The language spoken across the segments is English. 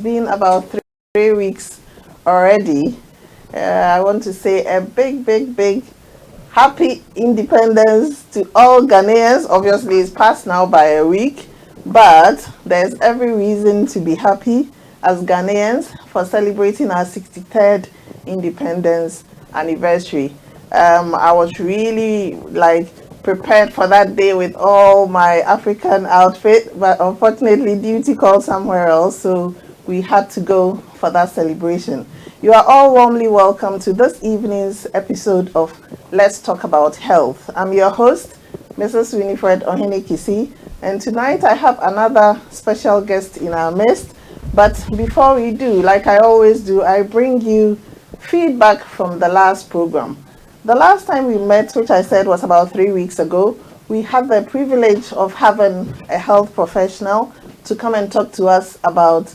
been about 3 weeks already. I want to say a big happy independence to all Ghanaians. Obviously, it's passed now by a week, but there's every reason to be happy as Ghanaians for celebrating our 63rd independence anniversary. I was really prepared for that day with all my African outfit, but unfortunately duty called somewhere else, so we had to go for that celebration. You are all warmly welcome to this evening's episode of Let's Talk About Health. I'm your host, Mrs. Winifred Ohenekisi, and tonight I have another special guest in our midst. But before we do, like I always do, I bring you feedback from the last program. The last time we met, which I said was about 3 weeks ago, we had the privilege of having a health professional to come and talk to us about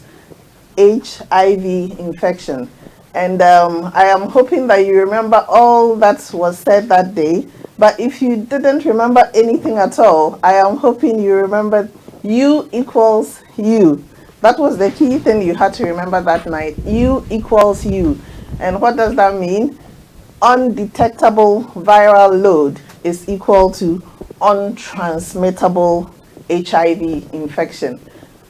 HIV infection. And I am hoping that you remember all that was said that day. But if you didn't remember anything at all, I am hoping you remembered U equals U. That was the key thing you had to remember that night. U equals U. And what does that mean? Undetectable viral load is equal to untransmittable HIV infection.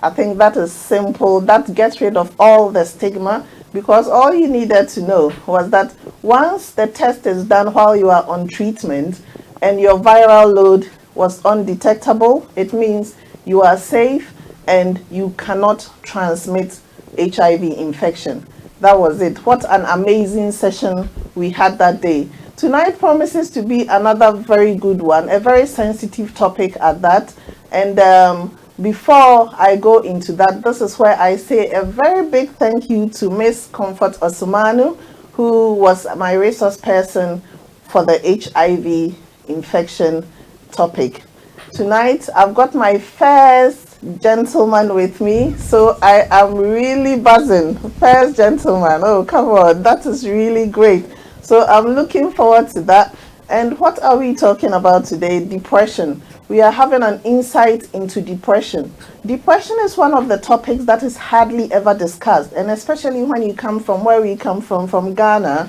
I think that is simple. That gets rid of all the stigma, because all you needed to know was that once the test is done while you are on treatment and your viral load was undetectable, it means you are safe and you cannot transmit HIV infection. That was it. What an amazing session we had that day. Tonight promises to be another very good one, a very sensitive topic at that. And before I go into that, this is where I say a very big thank you to Miss Comfort Osumanu, who was my resource person for the HIV infection topic. Tonight, I've got my first gentleman with me, so I am really buzzing. First gentleman, oh come on, that is really great. So I'm looking forward to that. And what are we talking about today? Depression. We are having an insight into depression. Depression is one of the topics that is hardly ever discussed, and especially when you come from where we come from Ghana,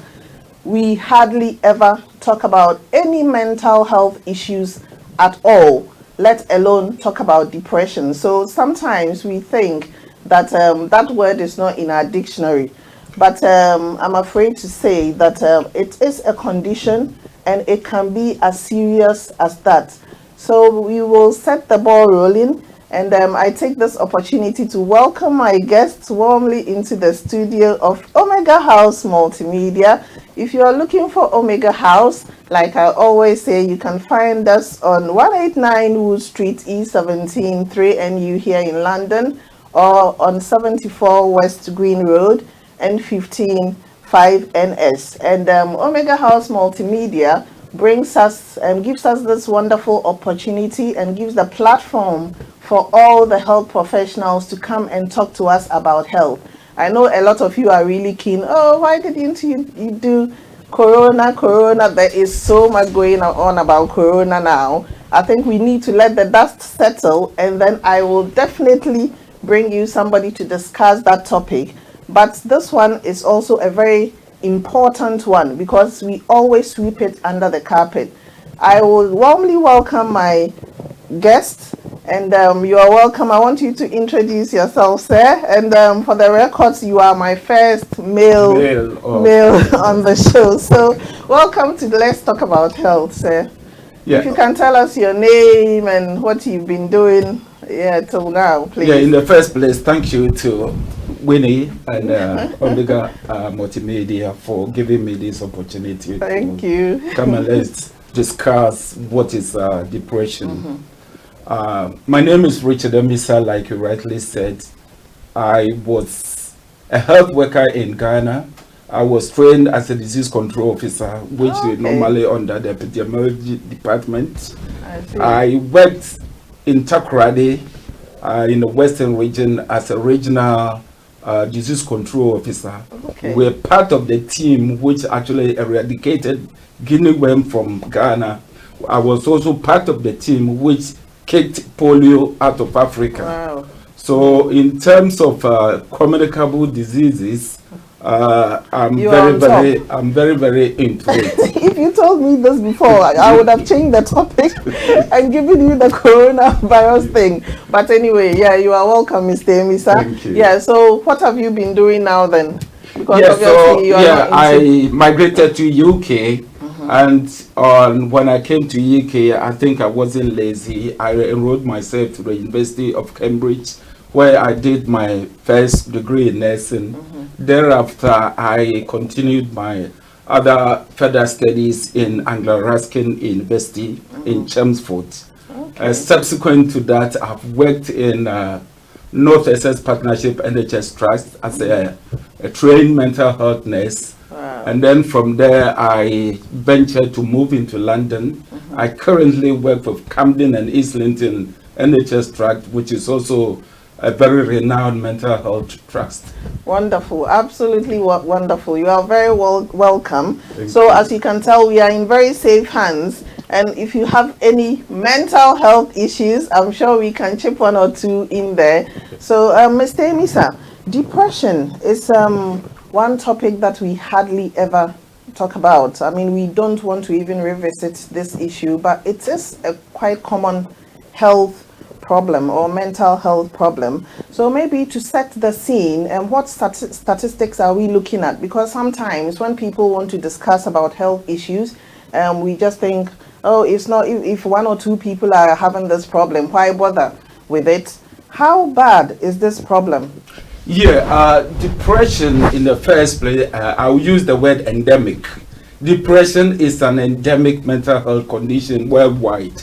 we hardly ever talk about any mental health issues at all, let alone talk about depression. So sometimes we think that that word is not in our dictionary, but I'm afraid to say that it is a condition and it can be as serious as that. So we will set the ball rolling, and I take this opportunity to welcome my guests warmly into the studio of Omega House Multimedia. If you are looking for Omega House, like I always say, you can find us on 189 Wood Street, E17 3NU here in London, or on 74 West Green Road, N15 5NS. And Omega House Multimedia brings us and gives us this wonderful opportunity and gives the platform for all the health professionals to come and talk to us about health. I know a lot of you are really keen. Oh, why didn't you do Corona? There is so much going on about Corona now. I think we need to let the dust settle, and then I will definitely bring you somebody to discuss that topic. But this one is also a very important one because we always sweep it under the carpet. I will warmly welcome my guest, and you are welcome. I want you to introduce yourself, sir. And for the records, you are my first male on the show. So welcome to Let's Talk About Health, sir. Yeah. If you can tell us your name and what you've been doing till now, please. Yeah, in the first place, thank you to Winnie and Omega Multimedia for giving me this opportunity. Thank you. Come and let's discuss what is depression. My name is Richard Emisa, like you rightly said. I was a health worker in Ghana. I was trained as a disease control officer, which is normally under the epidemiology department. I worked in Takoradi in the Western region as a regional disease control officer. We're part of the team which actually eradicated guinea worm from Ghana. I was also part of the team which kicked polio out of Africa. Wow. So in terms of communicable diseases, I'm very, very into it. If you told me this before, I would have changed the topic and given you the coronavirus thing. But anyway, yeah, you are welcome, Mr. Emisa. Thank you. Yeah, so what have you been doing now then? Because I migrated to UK, and when I came to UK, I think I wasn't lazy. I enrolled myself to the University of Cambridge, where I did my first degree in nursing. Thereafter, I continued my other further studies in Anglo-Ruskin University in Chelmsford. Subsequent to that, I've worked in North Essex Partnership NHS Trust as a trained mental health nurse. And then from there, I ventured to move into London. I currently work with Camden and Islington NHS Trust, which is also a very renowned mental health trust. Wonderful, absolutely wonderful. You are very welcome. So as you can tell, we are in very safe hands. And if you have any mental health issues, I'm sure we can chip one or two in there. So Mr. Emisa, depression is one topic that we hardly ever talk about. I mean, we don't want to even revisit this issue, but it is a quite common health problem or mental health problem. So maybe to set the scene, and what statistics are we looking at? Because sometimes when people want to discuss about health issues, we just think, oh, it's not, if one or two people are having this problem, why bother with it? How bad is this problem? Yeah, depression in the first place, I'll use the word endemic. Depression is an endemic mental health condition worldwide.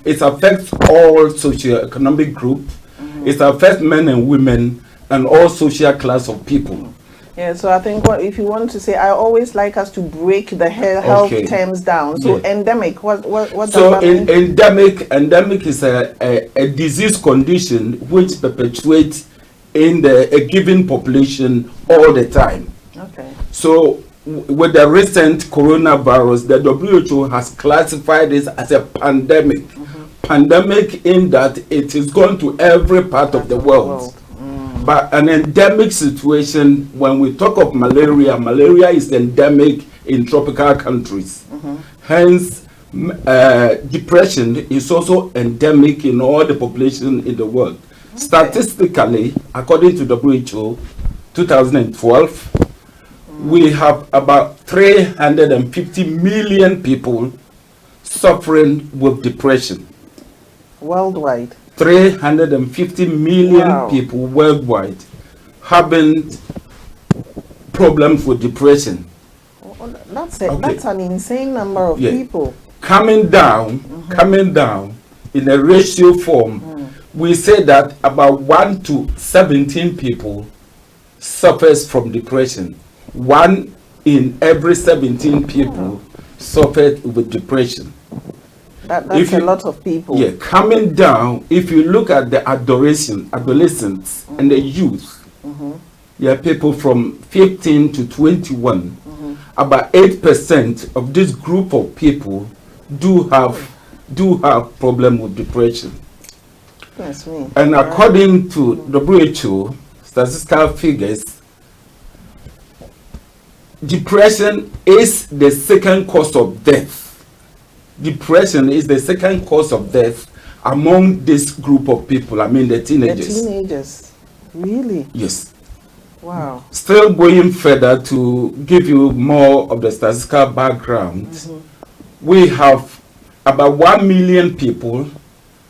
It affects all socioeconomic groups. It affects men and women and all social class of people. Yeah, so I think if you want to say, I always like us to break the health terms down. So endemic, what does that mean? Endemic is a disease condition which perpetuates in a given population all the time. Okay. So with the recent coronavirus, the WHO has classified this as a pandemic. Pandemic in that it is gone to every part of the world. But an endemic situation, when we talk of malaria, malaria is endemic in tropical countries. Hence, depression is also endemic in all the population in the world. Statistically, according to WHO, 2012, we have about 350 million people suffering with depression. Worldwide. 350 million people worldwide having problems with depression. That's an insane number of people. Coming down in a ratio form, we say that about 1 to 17 people suffers from depression. 1 in every 17 people suffered with depression. That's a lot of people. Yeah, coming down, if you look at the adolescents and the youth, people from 15 to 21, about 8% of this group of people do have problem with depression. That's me. And according to WHO statistical figures, depression is the second cause of death. Depression is the second cause of death among this group of people. I mean, the teenagers. The teenagers, really? Yes. Wow. Still going further to give you more of the statistical background, we have about 1 million people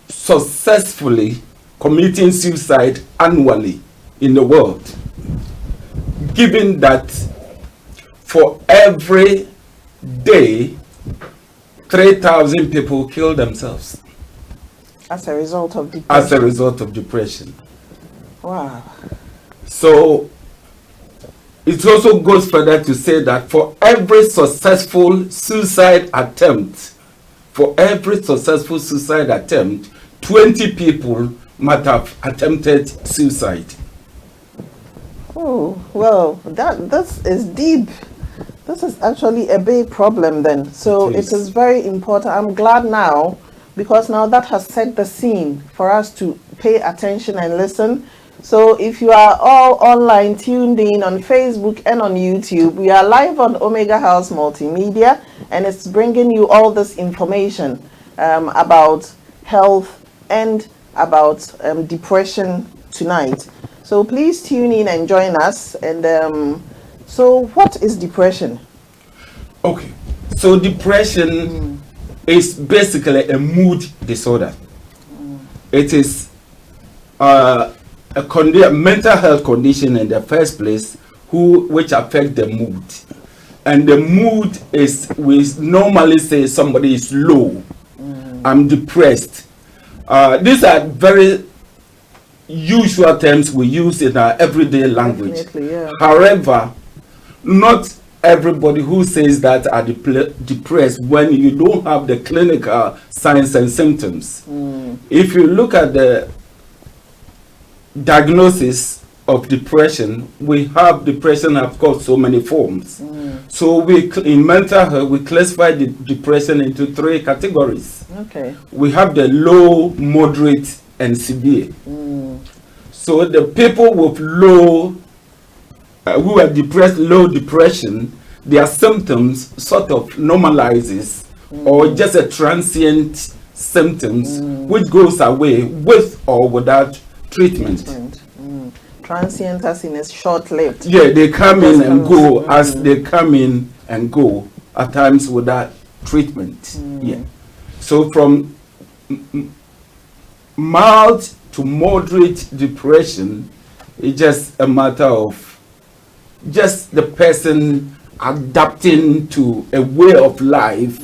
successfully committing suicide annually in the world. Given that for every day, 3,000 people kill themselves as a result of depression. As a result of depression. Wow. So it also goes further to say that for every successful suicide attempt, 20 people might have attempted suicide. Oh, well, this is deep. This is actually a big problem then. So it is very important. I'm glad now, because now that has set the scene for us to pay attention and listen. So if you are all online tuned in on Facebook and on YouTube, we are live on Omega House Multimedia, and it's bringing you all this information about health and about depression tonight. So please tune in and join us. And so what is depression? Okay, so depression is basically a mood disorder. It is a mental health condition in the first place which affect the mood. And the mood is, we normally say somebody is low, I'm depressed. These are very usual terms we use in our everyday language. Definitely, yeah. However, not everybody who says that are depressed when you don't have the clinical signs and symptoms. If you look at the diagnosis of depression, we have depression have got so many forms. So in mental health, we classify the depression into 3 categories. Okay. We have the low, moderate, and severe. So the people with low, who are depressed, low depression, their symptoms sort of normalizes or just a transient symptoms which goes away with or without treatment. Transient as in is short-lived. Yeah, they come in and go as they come in and go at times without treatment. Yeah. So from mild to moderate depression, it's just a matter of just the person adapting to a way of life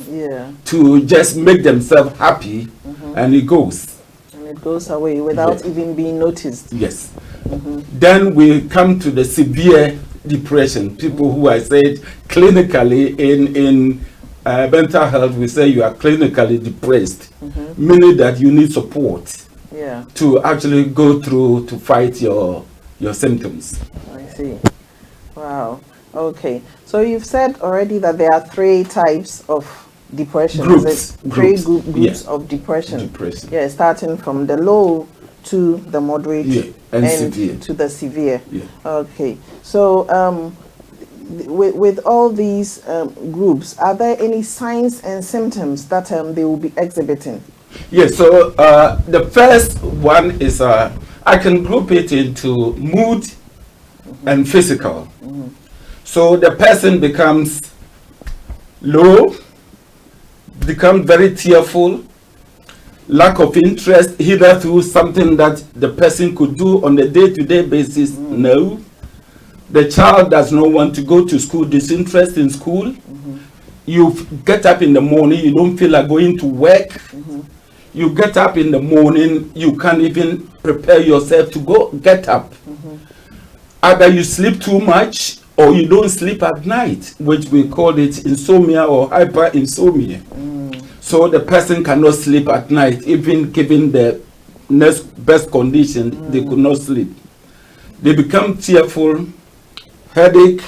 to just make themselves happy, and it goes. And it goes away without even being noticed. Yes. Then we come to the severe depression. People who I said clinically in mental health, we say you are clinically depressed, meaning that you need support to actually go through to fight your symptoms. I see. Wow. Okay. So you've said already that there are 3 types of depression. Groups. Groups of depression. Yeah, starting from the low to the moderate and severe. to the severe. Yeah. Okay. So with all these groups, are there any signs and symptoms that they will be exhibiting? Yes. So the first one is I can group it into mood and physical. So the person becomes low, becomes very tearful, lack of interest either through something that the person could do on a day-to-day basis. No. The child does not want to go to school, disinterest in school. You get up in the morning, you don't feel like going to work. You get up in the morning, you can't even prepare yourself to get up. Either you sleep too much or you don't sleep at night, which we call it insomnia or hyperinsomnia. So the person cannot sleep at night, even given the next best condition, they could not sleep. They become tearful, headache,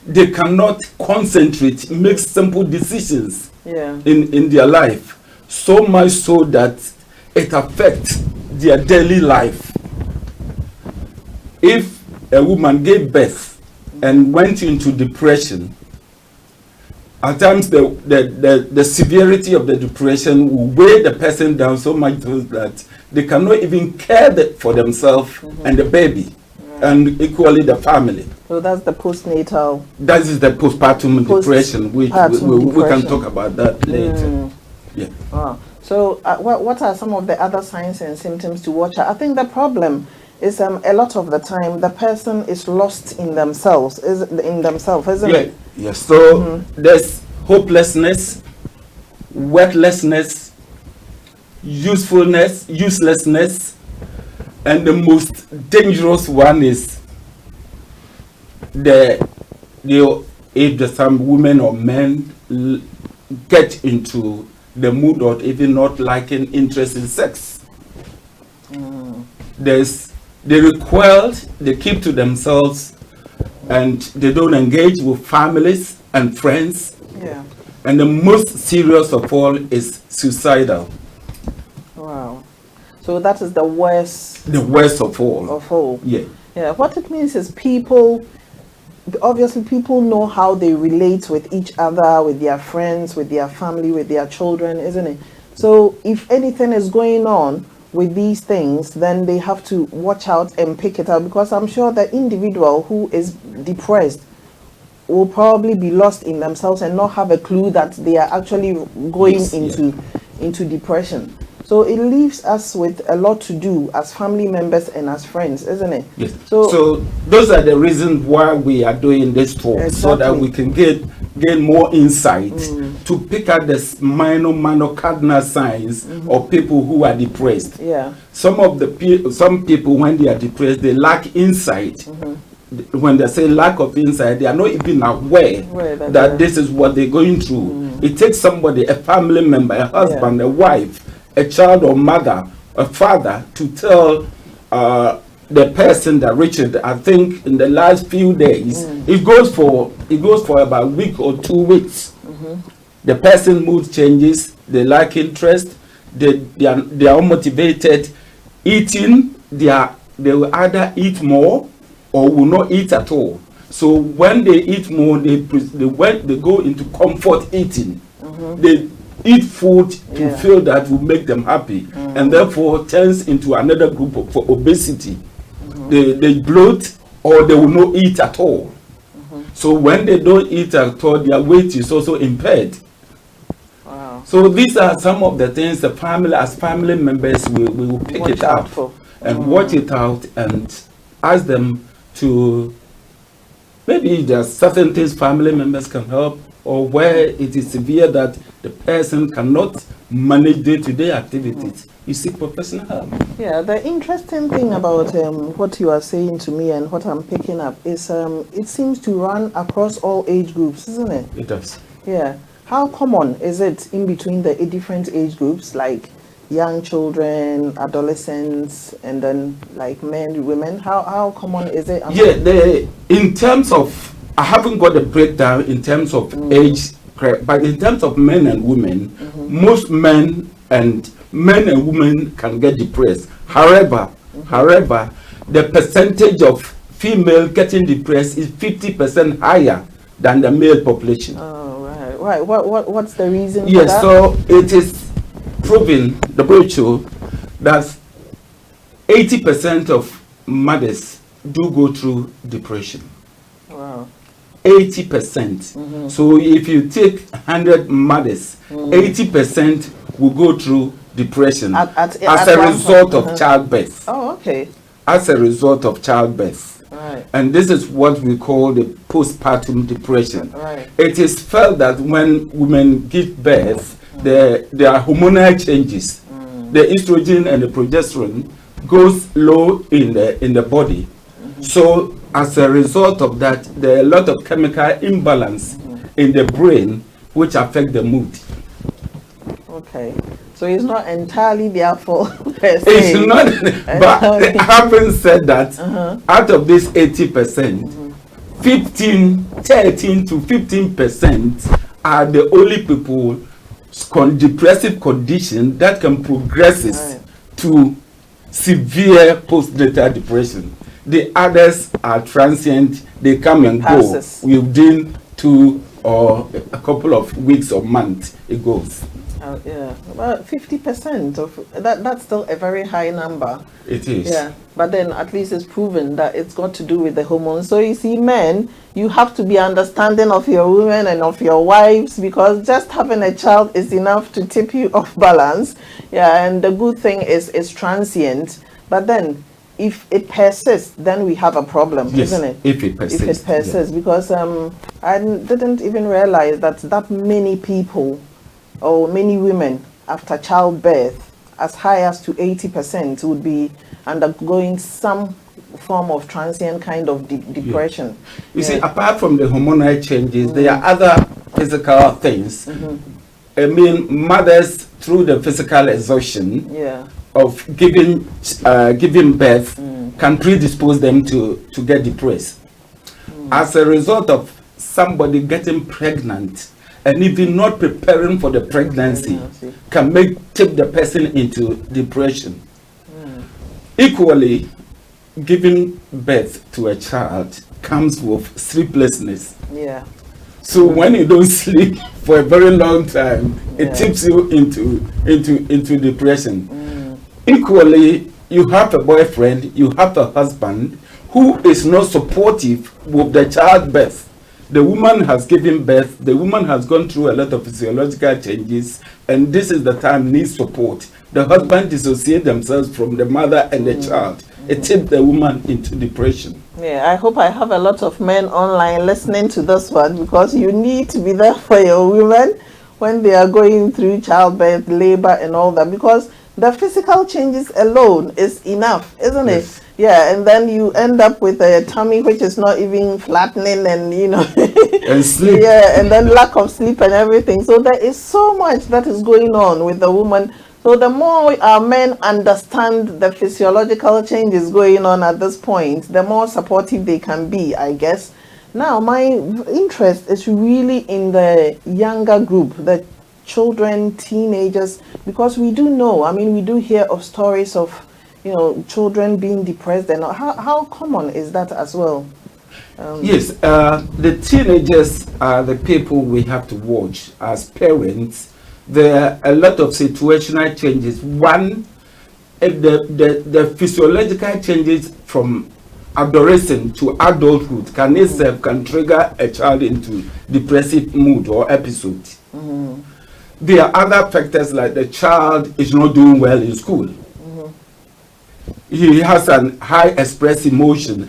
they cannot concentrate, make simple decisions in their life. So much so that it affects their daily life. If a woman gave birth and went into depression, at times the severity of the depression will weigh the person down so much that they cannot even care for themselves and the baby, and equally the family. So that's the postnatal. That is the postpartum depression, which we can talk about that later. Yeah. Wow. So what are some of the other signs and symptoms to watch out? I think the problem is a lot of the time the person is lost in themselves, isn't it? Yes. So there's hopelessness, worthlessness, uselessness, and the most dangerous one is if some women or men get into the mood of even not liking interest in sex. They recoil, they keep to themselves, and they don't engage with families and friends. Yeah. And the most serious of all is suicidal. Wow. So that is the worst The worst of all. of all. Yeah. Yeah, what it means is obviously people know how they relate with each other, with their friends, with their family, with their children, isn't it? So if anything is going on with these things, then they have to watch out and pick it up, because I'm sure the individual who is depressed will probably be lost in themselves and not have a clue that they are actually going Yes, into depression. So it leaves us with a lot to do as family members and as friends, isn't it? Yes. So, So those are the reasons why we are doing this talk, so that Exactly. we can gain more insight to pick out the minor cardinal signs of people who are depressed. yeah. Some people, when they are depressed, they lack insight. When they say lack of insight, they are not even aware Aware that that they are- this is what they're going through. It takes somebody, a family member, a husband, a wife, a child or mother, a father, to tell the person that Richard, I think in the last few days, it goes for about a week or 2 weeks. The person mood changes, they lack interest, they are unmotivated. Eating, they will either eat more or will not eat at all. So when they eat more, they go into comfort eating. They eat food to Yeah. feel that will make them happy, and therefore turns into another group for obesity. They bloat, or they will not eat at all. So when they don't eat at all, their weight is also impaired. Wow. So these are some of the things the family, as family members, we will pick Watch it out up for. and watch it out and ask them to, maybe there's certain things family members can help, or where it is severe that the person cannot manage day-to-day activities, you seek professional help. Yeah, the interesting thing about what you are saying to me and what I'm picking up is it seems to run across all age groups, isn't it? It does. Yeah. How common is it in between the different age groups, like young children, adolescents, and then like men, women? How common is it? Yeah, in terms of, I haven't got a breakdown in terms of age, but in terms of men and women, most men and women can get depressed. However, the percentage of female getting depressed is 50% higher than the male population. Oh, right. What's the reason for Yes, that? so it is proven, the brochure, that 80% of mothers do go through depression. Wow. 80%. So if you take 100 mothers, 80% will go through depression as a one result point. of childbirth. Oh, okay. As a result of childbirth. Right. And this is what we call the postpartum depression. Right. It is felt that when women give birth, there are hormonal changes. The estrogen and the progesterone goes low in the body. So as a result of that, there are a lot of chemical imbalance in the brain which affect the mood. Okay. So it's not entirely their fault. It's not, but having said that, out of this 80%, 13 to 15% are the only people con depressive condition that can progress Right. to severe postnatal depression. The others are transient, they come and Passes. go within 2 or a couple of weeks or months it goes. Yeah, about 50% of that's still a very high number. It is. Yeah, but then at least it's proven that it's got to do with the hormones. So you see, men, you have to be understanding of your women and of your wives, because just having a child is enough to tip you off balance. Yeah, and the good thing is it's transient. But then, if it persists, then we have a problem, Yes, isn't it? if it persists. If it persists, because I didn't even realize that many people or many women after childbirth, as high as to 80%, would be undergoing some form of transient kind of depression. You see, apart from the hormonal changes, there are other physical things. I mean, mothers, through the physical exhaustion Yeah. of giving birth, can predispose them to get depressed. As a result of somebody getting pregnant and even not preparing for the pregnancy, can tip the person into depression. Equally, giving birth to a child comes with sleeplessness. Yeah. So when you don't sleep for a very long time, Yeah. it tips you into depression. Equally, you have a boyfriend, you have a husband who is not supportive with the childbirth. The woman has given birth, the woman has gone through a lot of physiological changes, and this is the time needs support. The husband dissociates themselves from the mother and the child. It tips the woman into depression. Yeah, I hope I have a lot of men online listening to this one, because you need to be there for your women when they are going through childbirth, labor, and all that, because the physical changes alone is enough, isn't Yes. it? Yeah, and then you end up with a tummy which is not even flattening, and And sleep. yeah, and then lack of sleep and everything. So there is so much that is going on with the woman. So the more our men understand the physiological changes going on at this point, the more supportive they can be, I guess. Now, my interest is really in the younger group, the children, teenagers, because we do know, I mean, we do hear of stories of, children being depressed, and how common is that as well? Yes, the teenagers are the people we have to watch as parents. There are a lot of situational changes. One, the physiological changes from adolescence to adulthood can trigger a child into depressive mood or episode. There are other factors, like the child is not doing well in school. He has a high express emotional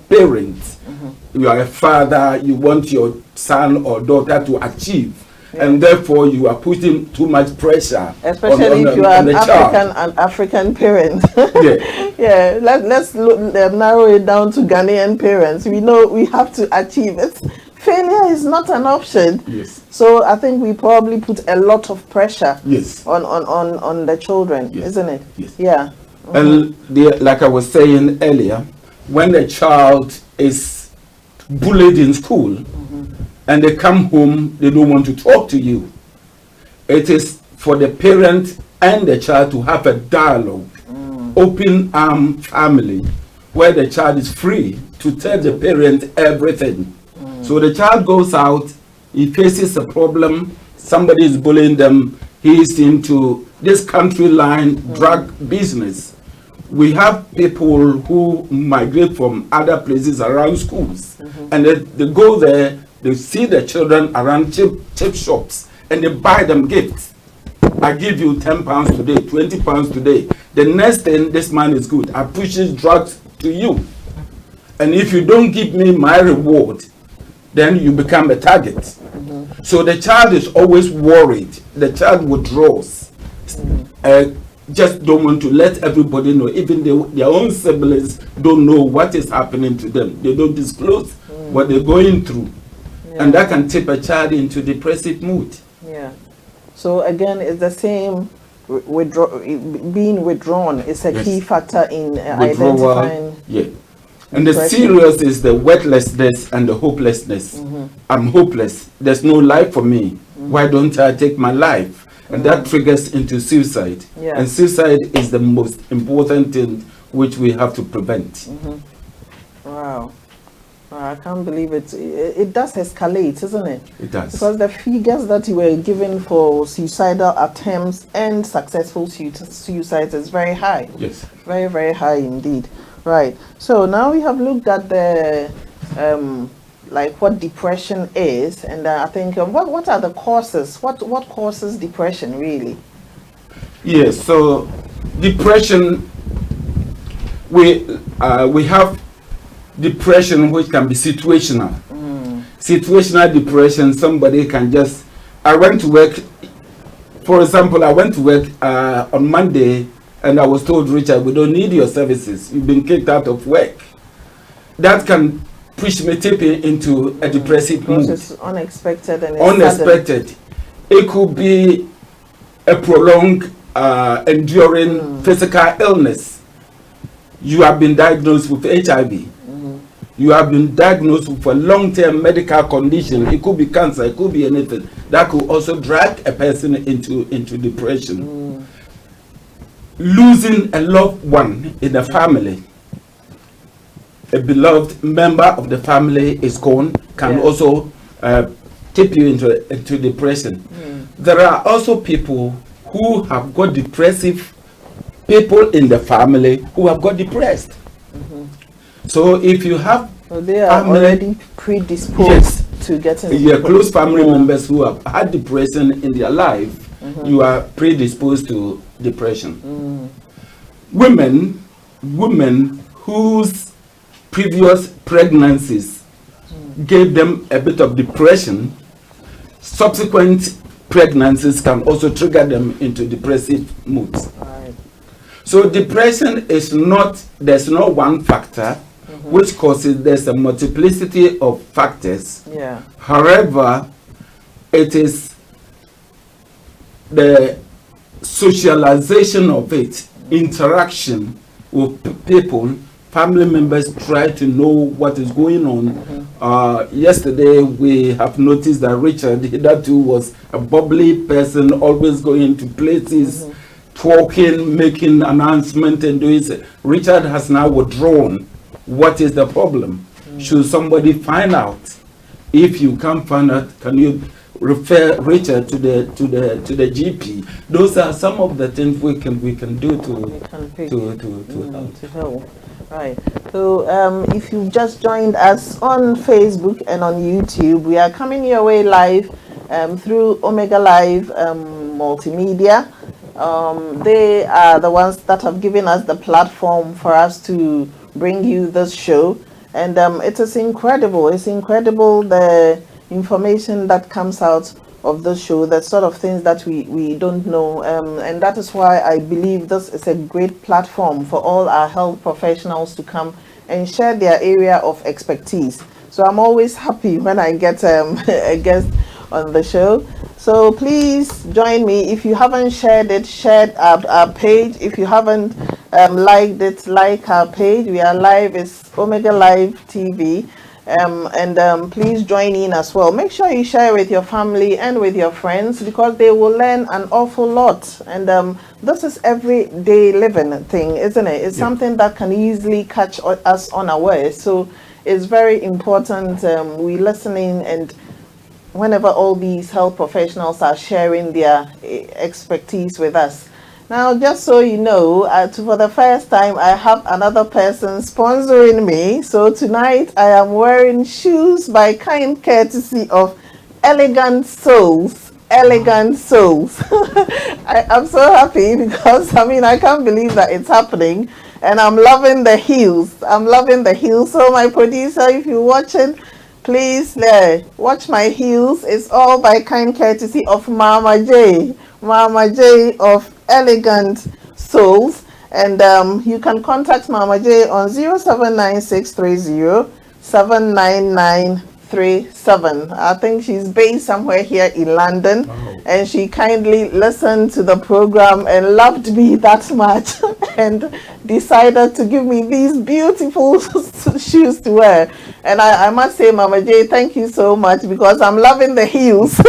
parent. You are a father, you want your son or daughter to achieve. And therefore you are putting too much pressure, especially if you are an African parent. Yeah. Yeah, let's narrow it down to Ghanaian parents. We know we have to achieve it. Failure is not an option. Yes. So I think we probably put a lot of pressure. Yes. on the children, Yes. isn't it? Yes. Yeah. And like I was saying earlier, when a child is bullied in school and they come home, they don't want to talk to you. It is for the parent and the child to have a dialogue, open arm family, where the child is free to tell the parent everything. So the child goes out, he faces a problem, somebody is bullying them, he is into this country line drug business. We have people who migrate from other places around schools, and they go there, they see the children around cheap shops, and they buy them gifts. I give you £10 today, £20 today. The next thing, this man is good, I pushes drugs to you. And if you don't give me my reward, then you become a target. So the child is always worried. The child withdraws. Just don't want to let everybody know. Even their own siblings don't know what is happening to them. They don't disclose what they're going through. And that can tip a child into depressive mood. Yeah. So again, it's the same. Being withdrawn is a key factor in identifying. Yeah. And the depression. serious is the worthlessness and the hopelessness. I'm hopeless. There's no life for me. Why don't I take my life? And that triggers into suicide. Yeah. And suicide is the most important thing which we have to prevent. Wow. I can't believe it. It does escalate, isn't it? It does. Because the figures that you were given for suicidal attempts and successful suicides is very high. Yes. Very, very high indeed. Right. So now we have looked at the like what depression is, and I think what are the causes? What causes depression really? Yes. So depression, we have depression which can be situational. Situational depression, somebody can just, I went to work, for example, I went to work on Monday, and I was told, Richard, we don't need your services. You've been kicked out of work. That can push me into a depressive mood. It's unexpected and Unexpected. sudden. It could be a prolonged, enduring physical illness. You have been diagnosed with HIV. You have been diagnosed with a long-term medical condition. It could be cancer, it could be anything. That could also drag a person into depression. losing a loved one in the family, a beloved member of the family is gone, can also tip you into depression. There are also people who have got depressive people in the family who have got depressed. So if you have they are already predisposed to getting close family members who have had depression in their life, you are predisposed to depression. Women whose previous pregnancies gave them a bit of depression, subsequent pregnancies can also trigger them into depressive moods. Right. So depression is there's not one factor which causes, there's a multiplicity of factors. Yeah. However, it is the socialization of it, interaction with people, family members try to know what is going on. Yesterday we have noticed that Richard, that too was a bubbly person, always going to places, talking, making announcements and doing it. Richard has now withdrawn. What is the problem? Should somebody find out? If you can't find out, can you refer Richard to the GP? Those are some of the things we can do to help. Right. So if you just joined us on Facebook and on YouTube, we are coming your way live through Omega Live Multimedia. They are the ones that have given us the platform for us to bring you this show, and it is incredible. It's incredible the information that comes out of the show, the sort of things that we don't know, and that is why I believe this is a great platform for all our health professionals to come and share their area of expertise. So I'm always happy when I get a guest on the show. So please join me. If you haven't shared it, share our page. If you haven't liked it, like our page. We are live. It's Omega Live TV. And please join in as well. Make sure you share with your family and with your friends, because they will learn an awful lot. And this is everyday living thing, isn't it? It's something that can easily catch us unawares. So it's very important we listening, and whenever all these health professionals are sharing their expertise with us. Now, just so you know, for the first time, I have another person sponsoring me. So tonight, I am wearing shoes by kind courtesy of Elegant Souls. Elegant Souls. I'm so happy because, I can't believe that it's happening. And I'm loving the heels. I'm loving the heels. So my producer, if you're watching, please watch my heels. It's all by kind courtesy of Mama J. Mama J of Elegant Souls. And you can contact Mama J on 079630-79937. I think she's based somewhere here in London. Oh. And she kindly listened to the program and loved me that much and decided to give me these beautiful shoes to wear. And I must say, Mama J, thank you so much, because I'm loving the heels.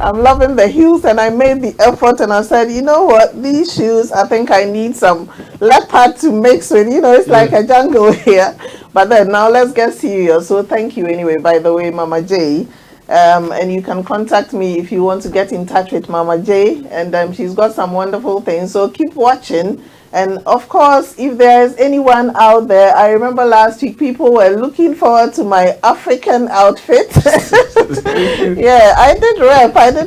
I'm loving the heels, and I made the effort, and I said, you know what, these shoes, I think I need some leopard to mix with. It's like a jungle here. But then now let's get serious. So thank you anyway, by the way, Mama J. And you can contact me if you want to get in touch with Mama J, and she's got some wonderful things. So keep watching. And of course, if there's anyone out there, I remember last week people were looking forward to my African outfit. Yeah, I did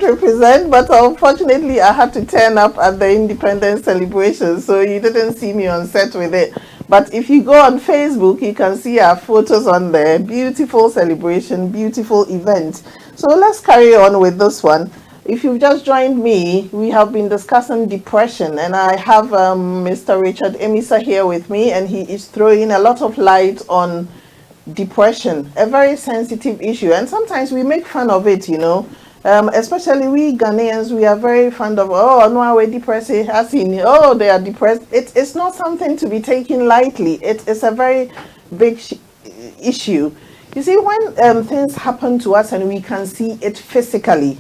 represent, but unfortunately I had to turn up at the Independence celebration, so you didn't see me on set with it. But if you go on Facebook, you can see our photos on there. Beautiful celebration, beautiful event. So let's carry on with this one. If you've just joined me, we have been discussing depression, and I have Mr. Richard Emisa here with me, and he is throwing a lot of light on depression, a very sensitive issue. And sometimes we make fun of it, especially we Ghanaians. We are very fond of, no, we're depressed, they are depressed. It's not something to be taken lightly. It is a very big issue. You see, when things happen to us and we can see it physically,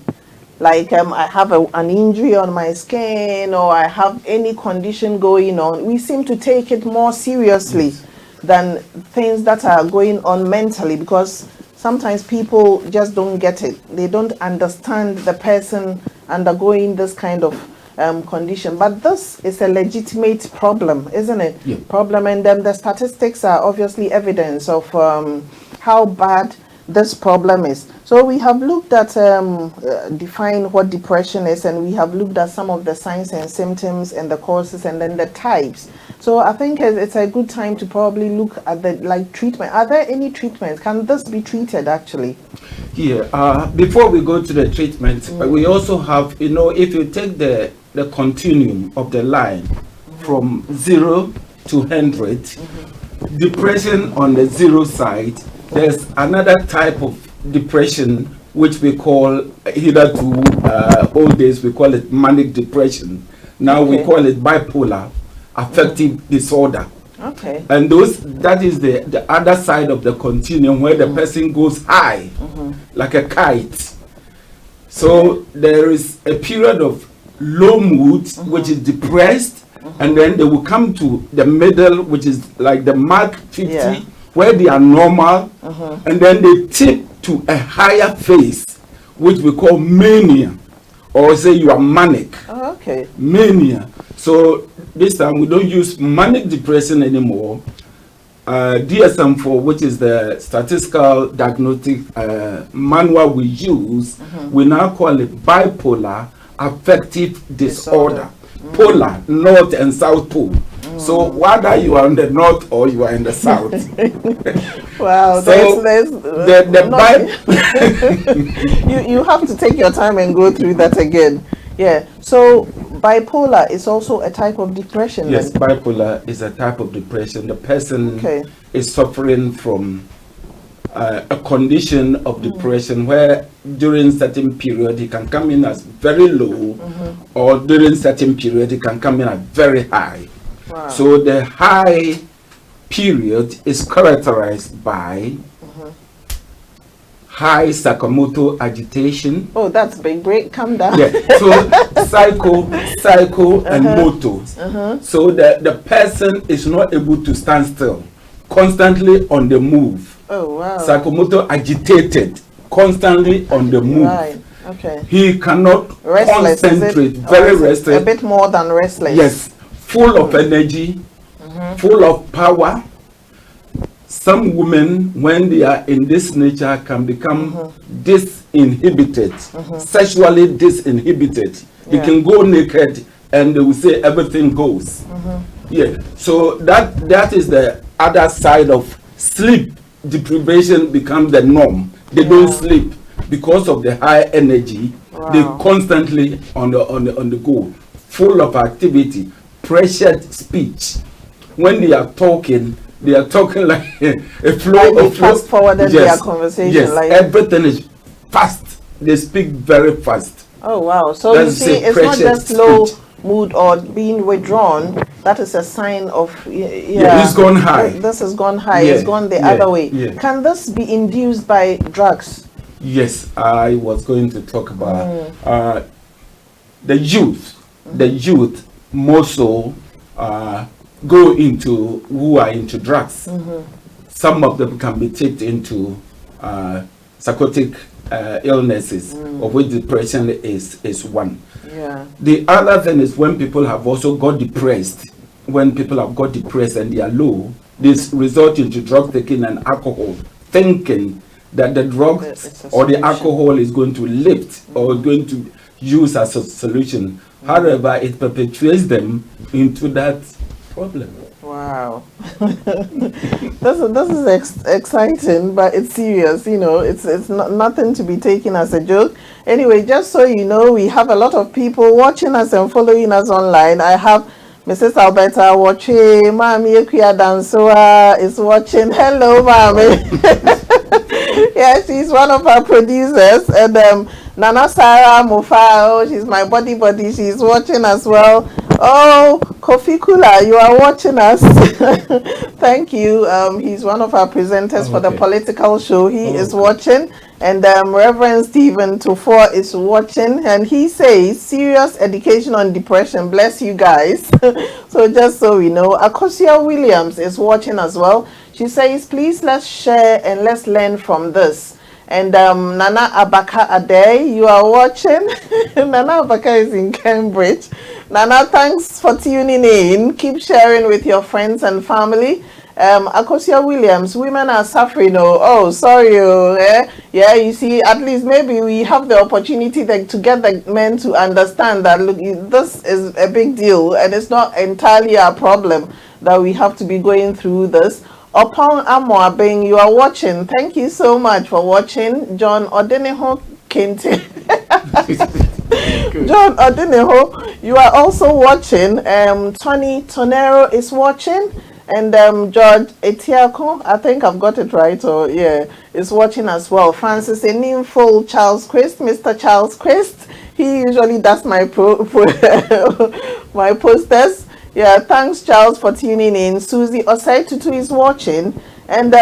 like I have an injury on my skin, or I have any condition going on, we seem to take it more seriously than things that are going on mentally, because sometimes people just don't get it. They don't understand the person undergoing this kind of condition. But this is a legitimate problem, isn't it? Yeah. Problem, and the statistics are obviously evidence of how bad this problem is. So we have looked at define what depression is, and we have looked at some of the signs and symptoms and the causes, and then the types. So I think it's a good time to probably look at the treatment. Are there any treatments? Can this be treated actually? Yeah. Before we go to the treatment, we also have, if you take the continuum of the line from 0 to 100, depression on the 0 side, there's another type of depression which we call, hitherto old days we call it manic depression. Now we call it bipolar affective disorder. Okay. And that is the other side of the continuum, where the person goes high like a kite. So there is a period of low mood, which is depressed, and then they will come to the middle, which is like the mark 50, where they are normal, and then they tip to a higher phase, which we call mania, or say you are manic. Oh, okay. Mania. So this time we don't use manic depression anymore. DSM-4, which is the statistical diagnostic manual we use, we now call it bipolar affective disorder. Polar, north and south pole. So whether you are in the north or you are in the south. Wow, so there's you have to take your time and go through that again. Yeah. So bipolar is also a type of depression. Yes, then? bipolar is a type of depression. The person is suffering from a condition of depression where during certain period he can come in as very low, or during certain period he can come in as very high. Wow. So the high period is characterized by high Sakamoto agitation. Oh, that's big. Break. Calm down. Yeah. So psycho and moto. So the person is not able to stand still, constantly on the move. Oh, wow. Sakamoto agitated, constantly on the move. Right. Okay. He cannot Restless, concentrate. Very restless. A bit more than restless. Yes. Full of energy, full of power. Some women, when they are in this nature, can become disinhibited, sexually disinhibited. They can go naked and they will say everything goes. Yeah. So that is the other side of sleep. Deprivation becomes the norm. They don't sleep because of the high energy. Wow. They constantly on the go, full of activity, pressured speech. When they are talking like a flow of fast forwarded their conversation. Yes, like everything is fast. They speak very fast. Oh wow! So That's you see, it's not just low mood or being withdrawn. That is a sign of it's gone high. This has gone high. It's gone the other way. Yeah. Can this be induced by drugs? Yes, I was going to talk about the youth. The youth more so go into who are into drugs. Some of them can be taken into psychotic illnesses, of which depression is one. Yeah. The other thing is when people have also got depressed. When people have got depressed and they are low, this result into drug taking and alcohol, thinking that the drugs or the alcohol is going to lift or going to use as a solution. However, it perpetuates them into that problem. Wow. This is exciting, but it's serious. It's not nothing to be taken as a joke. Anyway, just so you know, we have a lot of people watching us and following us online. I have Mrs. Alberta watching. Mami Ekuya Dansoa is watching. Hello, Mami. Yeah, she's one of our producers. And Nana Sarah Mufao, she's my buddy. She's watching as well. Oh, Kofi Kula, you are watching us. Thank you. He's one of our presenters for the Okay. political show. He is Okay. watching. And Reverend Stephen Tufor is watching. And he says, serious education on depression. Bless you guys. So just so we know, Akosia Williams is watching as well. She says, please let's share and let's learn from this. And Nana Abaka Ade, you are watching. Nana Abaka is in Cambridge. Nana, thanks for tuning in. Keep sharing with your friends and family. Akosia Williams, women are suffering. Oh, sorry. Yeah, you see, at least maybe we have the opportunity to get the men to understand that, look, this is a big deal and it's not entirely our problem that we have to be going through this. Upon Amoabeng, you are watching. Thank you so much for watching. John Odeneho Kente. John Odeneho, you are also watching. Tony Tonero is watching. And George Etiako, I think I've got it right, is watching as well. Francis Eninful, Charles Christ, Mr. Charles Christ. He usually does my my posters. Yeah, thanks Charles for tuning in. Susie Osei Tutu is watching. And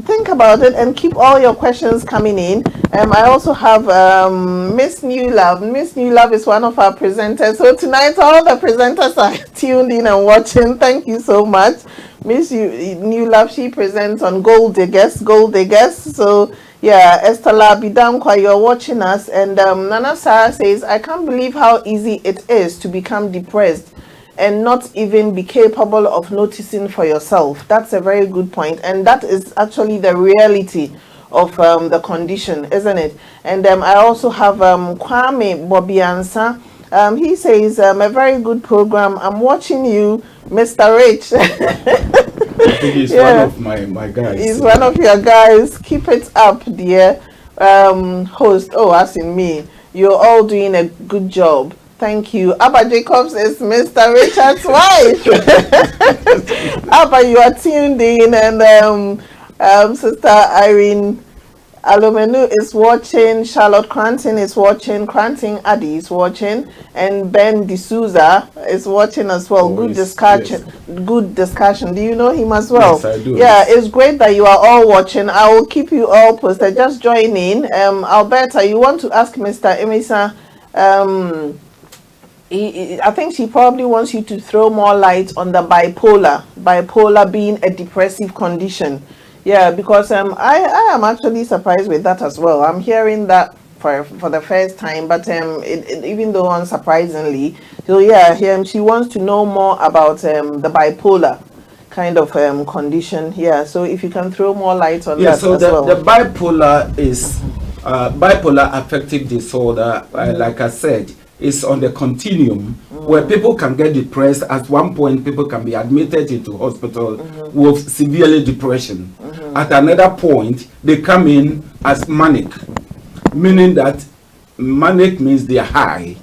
think about it and keep all your questions coming in. I also have Miss New Love. Miss New Love is one of our presenters. So tonight all the presenters are tuned in and watching. Thank you so much. Miss New Love, she presents on Gold Diggers. So yeah, Estella Bidankwa, you're watching us. And Nana Sarah says, I can't believe how easy it is to become depressed and not even be capable of noticing for yourself. That's a very good point. And that is actually the reality of the condition, isn't it? And I also have Kwame Bobiansa. He says, a very good program. I'm watching you, Mr. Rich. I think he's one of my guys. He's one of your guys. Keep it up, dear host. Oh, as in me. You're all doing a good job. Thank you. Abba Jacobs is Mr. Richard's wife. Abba, you are tuned in, and Sister Irene Alomenu is watching. Charlotte Cranton is watching. Cranton Addy is watching, and Ben D'Souza is watching as well. Good discussion. Yes. Good discussion. Do you know him as well? Yes, I do. Yeah, it's great that you are all watching. I will keep you all posted. Just join in. Alberta, you want to ask Mr. Emisa? I think she probably wants you to throw more light on the bipolar being a depressive condition. Yeah, because I am actually surprised with that as well. I'm hearing that for the first time, but even though unsurprisingly, so yeah, she wants to know more about the bipolar kind of condition. Yeah, so if you can throw more light on that so as well. The bipolar is bipolar affective disorder, like I said, is on the continuum where people can get depressed. At one point, people can be admitted into hospital with severely depression. At another point, they come in as manic, meaning that manic means they're high,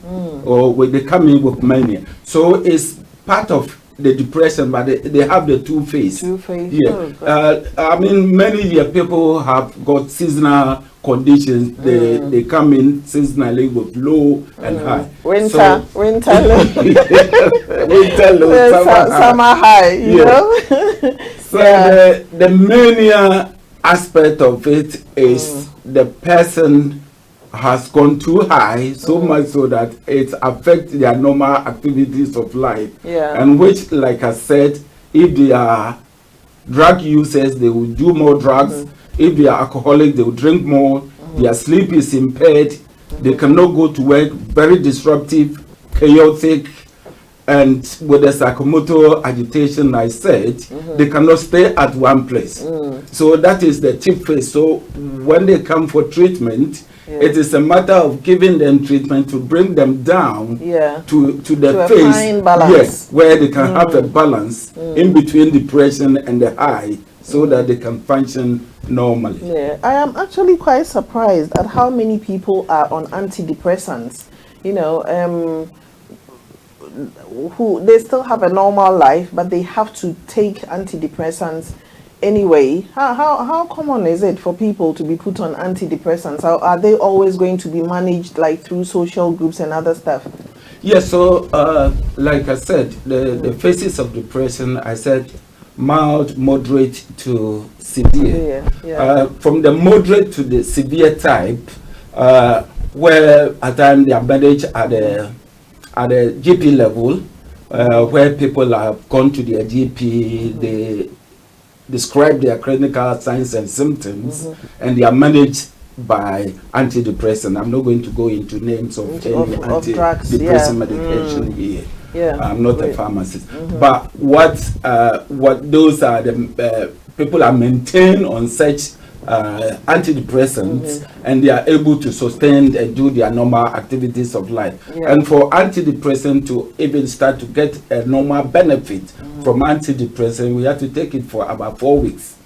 or they come in with mania. So it's part of the depression, but they have the two phase. Yeah. I mean, many people have got seasonal conditions. They come in seasonally with low and high. Winter low. Winter low, summer high, you know? So the mania aspect of it is the person has gone too high, so much so that it affects their normal activities of life. And which, like I said, if they are drug users, they will do more drugs. If they are alcoholic, they will drink more. Their sleep is impaired. They cannot go to work. Very disruptive, chaotic, and with the psychomotor agitation I said, they cannot stay at one place. So that is the tip phase. So when they come for treatment, it is a matter of giving them treatment to bring them down to the phase where they can have a balance in between depression and the high, so that they can function normally. Yeah, I am actually quite surprised at how many people are on antidepressants. You know, who they still have a normal life, but they have to take antidepressants anyway. How common is it for people to be put on antidepressants? Are they always going to be managed like through social groups and other stuff? Yes, so like I said, the phases of depression, I said mild, moderate to severe. From the moderate to the severe type, where at times they are managed at the GP level, where people have gone to their GP, they describe their clinical signs and symptoms, and they are managed by antidepressant. I'm not going to go into names of any antidepressant medication here. I'm not a pharmacist. But what those are the people are maintained on such antidepressants, and they are able to sustain and do their normal activities of life. And for antidepressant to even start to get a normal benefit from antidepressant, we have to take it for about 4 weeks.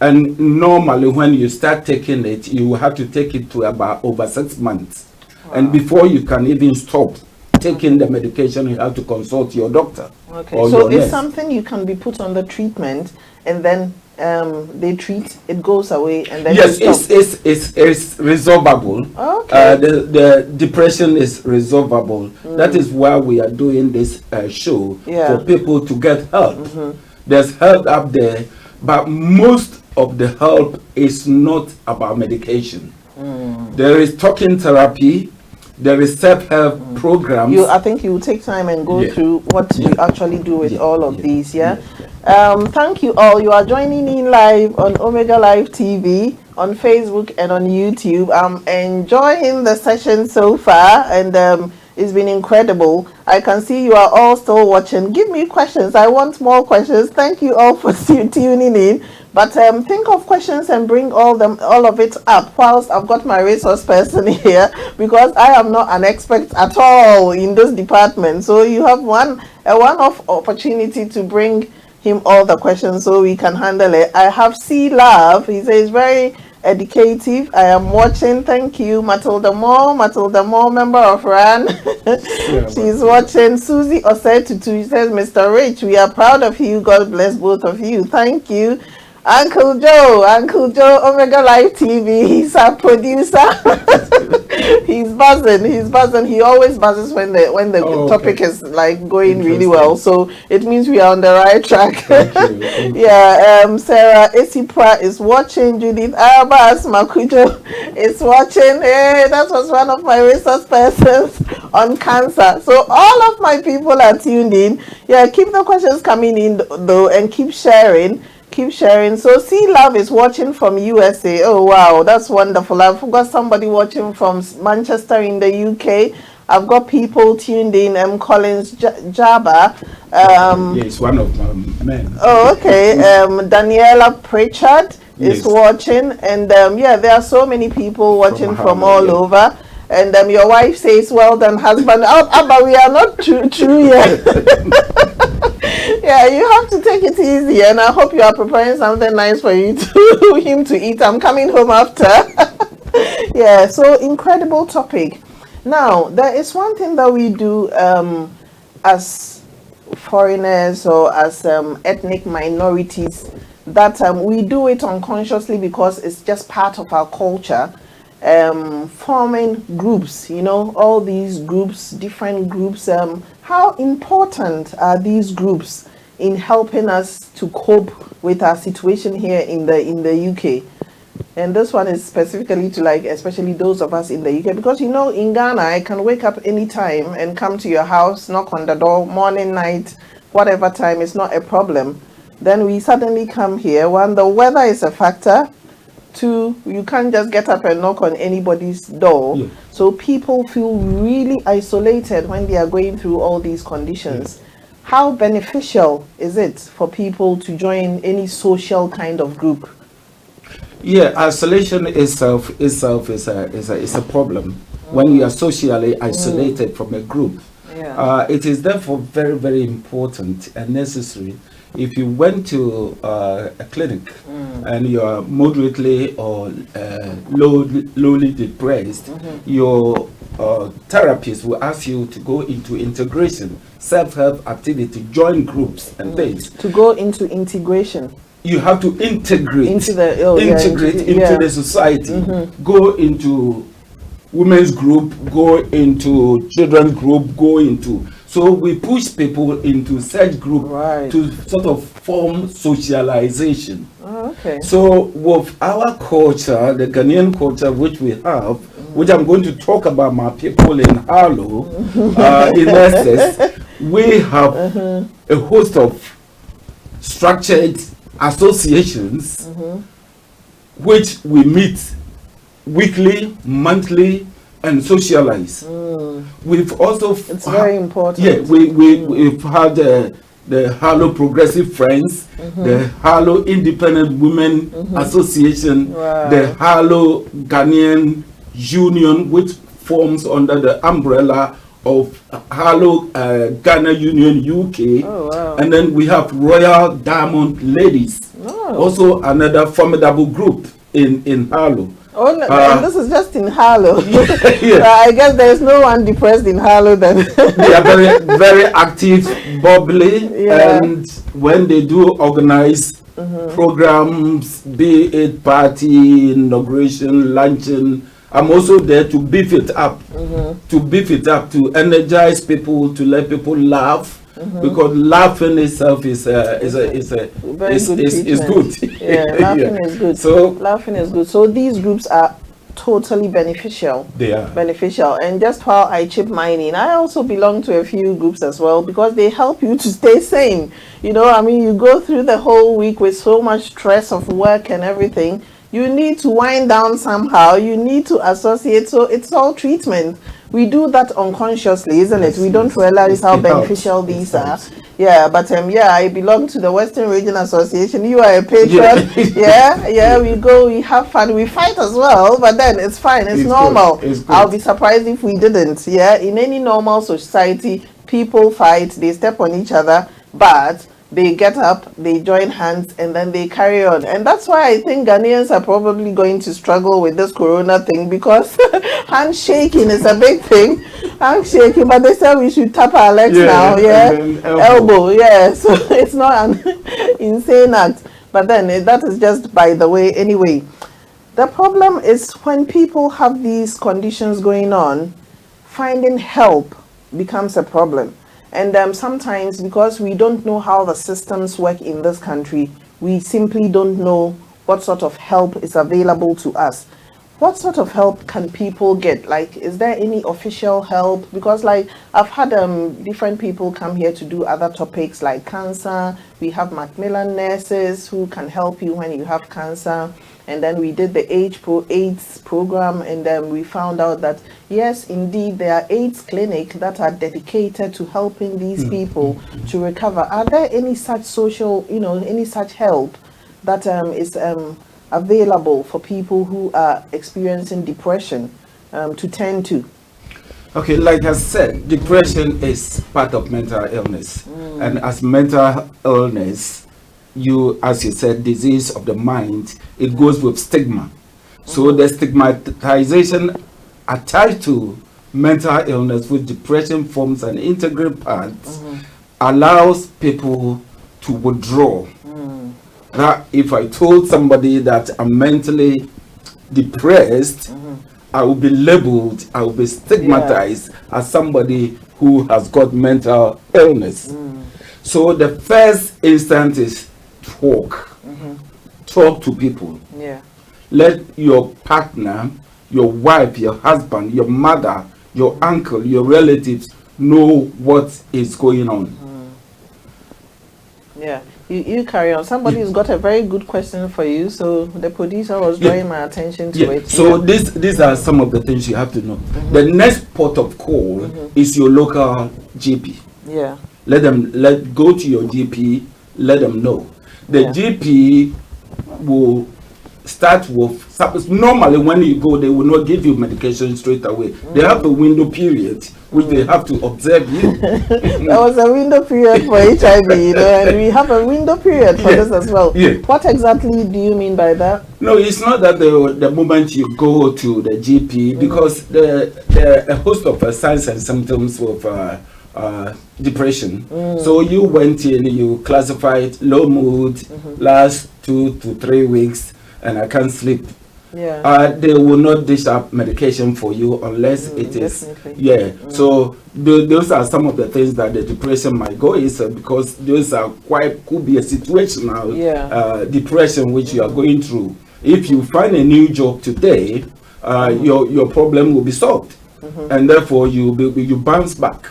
And normally when you start taking it, you have to take it to about over 6 months. And before you can even stop taking the medication, you have to consult your doctor. So it's something you can be put on the treatment, and then they treat, it goes away, and then yes, it's resolvable. The depression is resolvable. That is why we are doing this show, for people to get help. There's help up there, but most of the help is not about medication. There is talking therapy, there is self-help programs. I think you will take time and go through what you actually do with all of these. Thank you all. You are joining in live on Omega Live TV, on Facebook and on YouTube. I'm enjoying the session so far, and it's been incredible. I can see you are all still watching. Give me questions. I want more questions. Thank you all for tuning in. But think of questions and bring all of it up whilst I've got my resource person here, because I am not an expert at all in this department. So you have a one-off opportunity to bring him all the questions so we can handle it. I have C Love. He says very educative. I am watching. Thank you, Matilda Moore, member of RAN. She's watching. Susie Osetutu, she says, Mr. Rich, we are proud of you. God bless both of you. Thank you. Uncle Joe, Omega Live TV, he's our producer. He's buzzing. He always buzzes when the topic is like going really well. So it means we are on the right track. Sarah Esipra is watching. Judith Abbas Makujo is watching. Hey, that was one of my resource persons on cancer. So all of my people are tuned in. Keep the questions coming in though, and keep sharing. So C Love is watching from USA. Oh wow, that's wonderful. I've got somebody watching from Manchester in the UK. I've got people tuned in. Collins Jabba. Yes, one of my men. Oh, okay. Daniela Pritchard is watching, and there are so many people watching from all over. And your wife says, "Well done, husband." But we are not true yet. You have to take it easy, and I hope you are preparing something nice for him to eat. I'm coming home after. So incredible topic. Now, there is one thing that we do as foreigners or as ethnic minorities, that we do it unconsciously because it's just part of our culture. Forming groups, all these groups, different groups. How important are these groups in helping us to cope with our situation here in the UK? And this one is specifically to especially those of us in the UK, because in Ghana I can wake up anytime and come to your house, knock on the door, morning, night, whatever time, it's not a problem. Then we suddenly come here. One, the weather is a factor. Two, you can't just get up and knock on anybody's door. So people feel really isolated when they are going through all these conditions. How beneficial is it for people to join any social kind of group? Isolation itself is a problem. When you are socially isolated from a group. It is therefore very, very important and necessary. If you went to a clinic and you are moderately or lowly depressed, your therapist will ask you to go into integration, self-help activity, join groups and things. To go into integration. You have to integrate into the the society. Go into women's group, go into children's group, go into. So we push people into such group Right. to sort of form socialization. Oh, okay. So with our culture, the Ghanaian culture which we have, which I'm going to talk about my people in Harlow, in essence, we have a host of structured associations which we meet weekly, monthly, and socialize. We've also It's very important. Yeah, we've had the Harlow Progressive Friends, the Harlow Independent Women Association, Wow. the Harlow Ghanaian Union, which forms under the umbrella of Harlow Ghana Union UK. Oh, wow. And then we have Royal Diamond Ladies, Oh. also another formidable group in Harlow. Oh, no, and this is just in Harlow. Yeah. I guess there's no one depressed in Harlow then. They are very, very active, bubbly, Yeah. and when they do organize programs, be it party, inauguration, luncheon, I'm also there to beef it up, to energize people, to let people laugh, because laughing itself is Very good is treatment. good. Yeah, laughing is good. So Laughing is good. So these groups are totally beneficial. they are. Beneficial. And just while I chip mine in, I also belong to a few groups as well because they help you to stay sane. You know, I mean, you go through the whole week with so much stress of work and everything. You need to wind down somehow. You need to associate. So it's all treatment. We do that unconsciously, isn't it? We don't realize how beneficial these are. Yeah, but yeah, I belong to the Western Region Association. You are a patron. Yeah, we go, we have fun, we fight as well, but then it's fine, it's normal. Good. It's good. I'll be surprised if we didn't. Yeah, in any normal society, people fight, they step on each other, but they get up, they join hands, and then they carry on. And that's why I think Ghanaians are probably going to struggle with this corona thing because handshaking is a big thing. Handshaking, but they said we should tap our legs now, yeah? and then Elbow, yeah. So it's not an insane act. But then that is just by the way. Anyway, the problem is when people have these conditions going on, finding help becomes a problem. And sometimes because we don't know how the systems work in this country, we simply don't know what sort of help is available to us. What sort of help can people get? Like, is there any official help? Because like I've had different people come here to do other topics like cancer. We have Macmillan nurses who can help you when you have cancer. And then we did the AIDS program, and then we found out that yes, indeed, there are AIDS clinics that are dedicated to helping these people to recover. Are there any such social, any such help that is available for people who are experiencing depression to tend to? Okay, like I said, depression is part of mental illness, and as mental illness, as you said, disease of the mind, it goes with stigma. So the stigmatization attached to mental illness, with depression forms an integral part, allows people to withdraw. That if I told somebody that I'm mentally depressed, I will be labeled, I will be stigmatized as somebody who has got mental illness. So the first instant is talk. Talk to people. Yeah. Let your partner, your wife, your husband, your mother, your uncle, your relatives know what is going on. Yeah. You carry on. Somebody's got a very good question for you, so the producer was drawing my attention to it. So these are some of the things you have to know. The next port of call is your local GP. Yeah. Go to your GP, let them know. The GP will start with, normally when you go, they will not give you medication straight away. They have a window period which they have to observe you. There was a window period for HIV, and we have a window period for this as well. Yeah. What exactly do you mean by that? No, it's not that the moment you go to the GP, because there are a host of signs and symptoms of depression. So you went in, you classified low mood, last 2 to 3 weeks, and I can't sleep. they will not dish up medication for you unless it is definitely. So those are some of the things that the depression might go is because those are could be a situational depression which you are going through. If you find a new job today, your problem will be solved. And therefore you bounce back.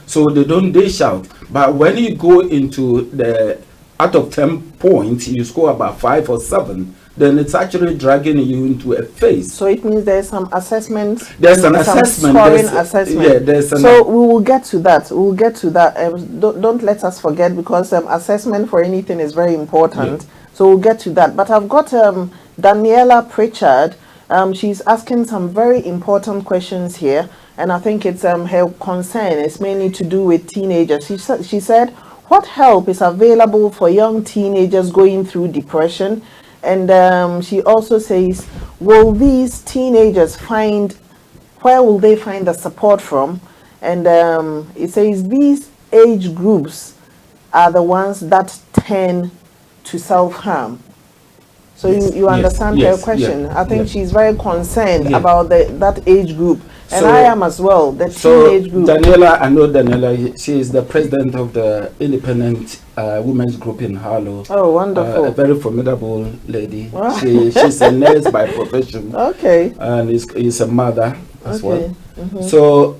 So they don't dish out. But when you go into the out of 10 points, you score about 5 or 7, then it's actually dragging you into a phase. So it means there's some assessment. There's an assessment. Scoring assessment. Yeah, there's an. So we will get to that. We will get to that. Don't let us forget, because assessment for anything is very important. Yeah. So we'll get to that. But I've got Daniela Pritchard. She's asking some very important questions here, and I think it's her concern is mainly to do with teenagers. She said, what help is available for young teenagers going through depression? And she also says, will these teenagers where will they find the support from? And it says these age groups are the ones that tend to self-harm. So you understand her question. I think she's very concerned about that age group. And I am as well, the teenage group. Daniela, I know Daniela, she is the president of the Independent Women's Group in Harlow. Oh, wonderful. A very formidable lady. Wow. She's a nurse by profession. Okay. And is a mother as well. So,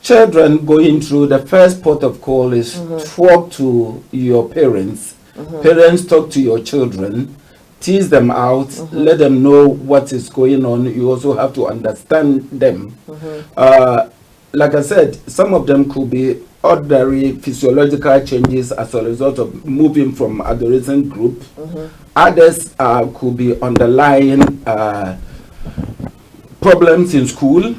children going through, the first port of call is talk to your parents. Parents talk to your children, tease them out, let them know what is going on. You also have to understand them. Like I said, some of them could be ordinary physiological changes as a result of moving from adolescent group. Others could be underlying problems in school,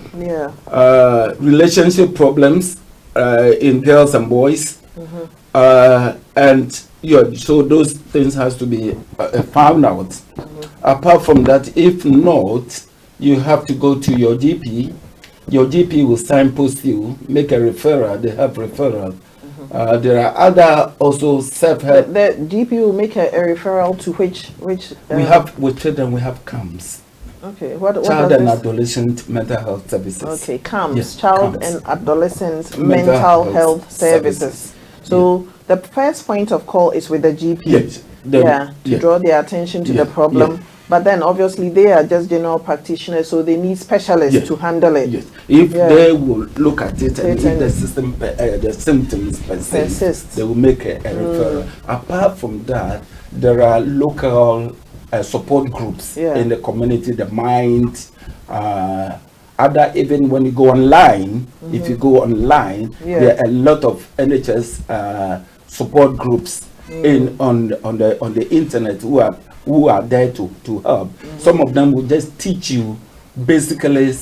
relationship problems in girls and boys, and so those things has to be found out. Apart from that, if not, you have to go to your GP. Your GP will signpost you, make a referral. They have referral. There are other also self-help. The GP will make a referral to which we have with children. We have CAMS. Okay, what Child and Adolescent Mental Health Services. Okay, CAMS, yes, Child CAMS. And Adolescent Mental Health Services. So the first point of call is with the GP. Yes. To draw their attention to the problem. Yeah. But then obviously they are just general practitioners, so they need specialists to handle it. Yes. If they will look at it and if the symptoms persist, they will make a referral. Apart from that, there are local support groups in the community, the Mind, even when you go online, if you go online, there are a lot of NHS support groups on the internet who are there to help. Some of them will just teach you basically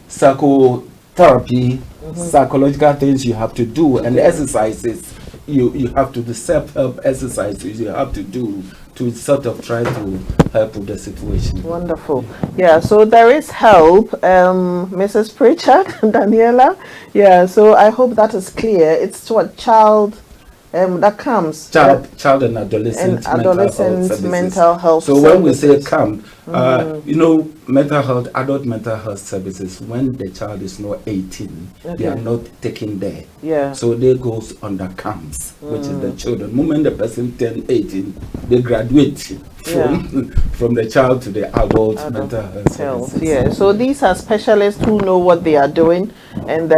psychotherapy, psychological things you have to do, and exercises you have to do, self-help exercises you have to do to sort of try to help with the situation. Wonderful. Yeah, so there is help, Mrs. Pritchard, Daniela. Yeah, so I hope that is clear. It's what child that comes. Child and adolescent mental health services. So when we say camp, adult mental health services, when the child is not 18, they are not taken there. Yeah. So they goes under camps, which is the children. The moment the person turns 18, they graduate from the child to the adult mental health services. Yeah. So these are specialists who know what they are doing, and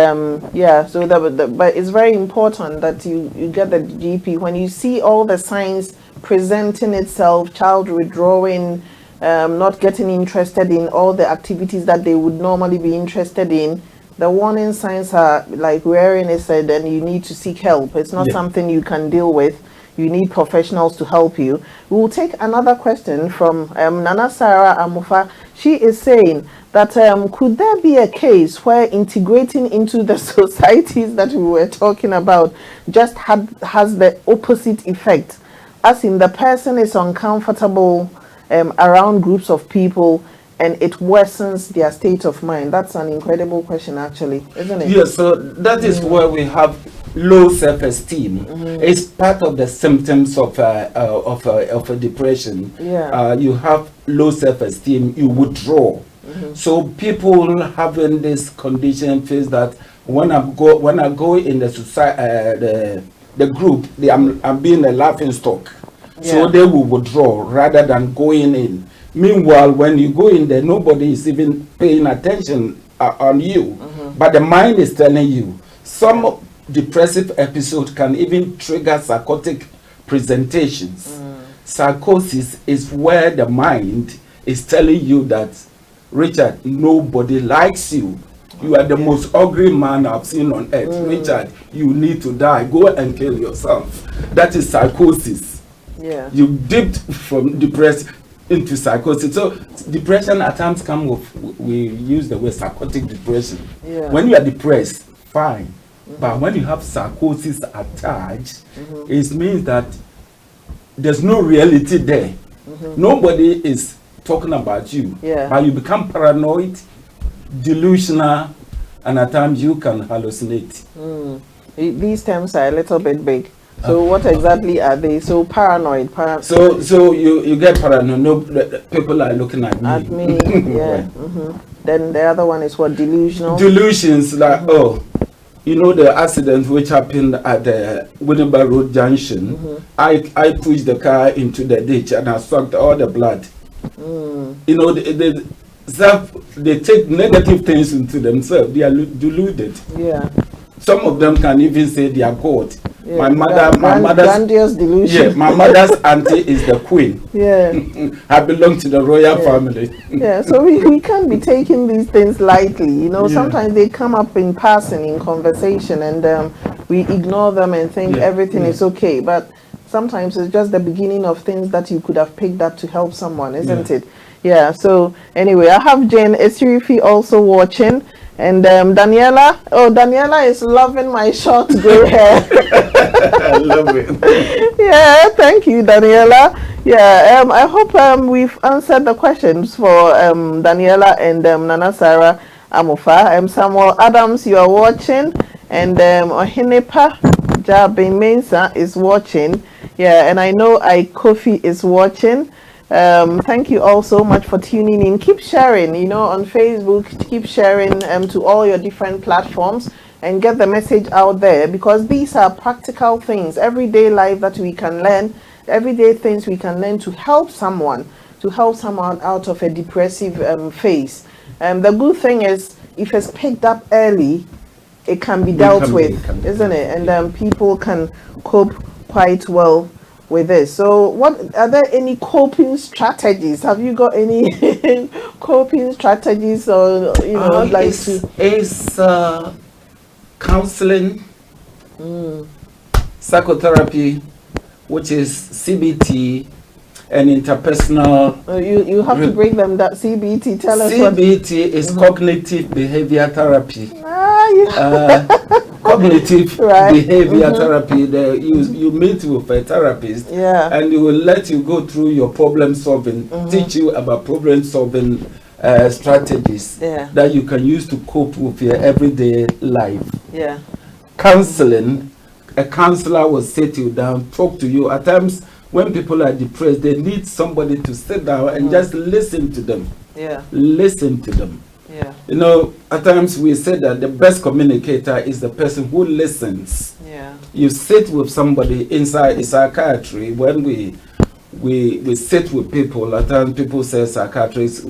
so but it's very important that you get the GP when you see all the signs presenting itself, child withdrawing, not getting interested in all the activities that they would normally be interested in. The warning signs are like rearing its head, and you need to seek help. It's not something you can deal with. You need professionals to help you. We will take another question from Nana Sarah Amufa. She is saying that could there be a case where integrating into the societies that we were talking about just has the opposite effect, as in the person is uncomfortable around groups of people and it worsens their state of mind? That's an incredible question, actually, isn't it? Yes, so that is where we have low self-esteem. It's part of the symptoms of a depression. Yeah. You have low self-esteem, you withdraw. So people having this condition feels that when I go in the society, the group, I'm being a laughing stock. So Yeah. they will withdraw rather than going in. Meanwhile, when you go in there, nobody is even paying attention on you. But the mind is telling you. Some depressive episodes can even trigger psychotic presentations. Psychosis is where the mind is telling you that, Richard, nobody likes you. You are the most ugly man I've seen on earth. Richard, you need to die. Go and kill yourself. That is psychosis. Yeah. You dipped from depressed into psychosis. So depression at times come with, we use the word psychotic depression. Yeah. When you are depressed, fine. But when you have psychosis attached, it means that there's no reality there. Nobody is talking about you. Yeah. But you become paranoid, delusional, and at times you can hallucinate. These terms are a little bit big. So what exactly are they? So paranoid. So you get paranoid. No, people are looking at me. At me, yeah. Then the other one is what? Delusional. Delusions like you know the accident which happened at the Winneba Road Junction. I pushed the car into the ditch and I sucked all the blood. You know they take negative things into themselves. They are deluded. Yeah. Some of them can even say they are God. Yeah. My mother's grandiose delusion. yeah, my mother's auntie is the queen. Yeah. I belong to the royal family. Yeah, so we can't be taking these things lightly. You know, sometimes they come up in passing in conversation and we ignore them and think everything is okay. But sometimes it's just the beginning of things that you could have picked up to help someone, isn't it? Yeah, so anyway, I have Jane Esirifi also watching. And Daniela, Daniela is loving my short gray hair. I love it. Yeah, thank you, Daniela. Yeah, I hope we've answered the questions for Daniela and Nana Sarah Amufa. Samuel Adams, you are watching, and Ohinepa Jabe Mensa is watching. Yeah, and I know Kofi is watching. Thank you all so much for tuning in. Keep sharing, you know, on Facebook. Keep sharing to all your different platforms and get the message out there, because these are practical things, everyday life that we can learn, everyday things we can learn to help someone out of a depressive phase. The good thing is, if it's picked up early, it can be dealt with, isn't it? And people can cope quite well with this. So what are there any coping strategies? Have you got any coping strategies, or it's counseling, psychotherapy, which is CBT, and interpersonal. You have to break them that CBT. Tell us what CBT is cognitive behavior therapy. Cognitive behavior therapy. You meet with a therapist, and he will let you go through your problem solving, teach you about problem solving strategies that you can use to cope with your everyday life. Counseling, a counselor will sit you down, talk to you. At times when people are depressed, they need somebody to sit down and just listen to them. Listen to them. You know, at times we say that the best communicator is the person who listens. You sit with somebody inside psychiatry. When we sit with people, at times people say psychiatrists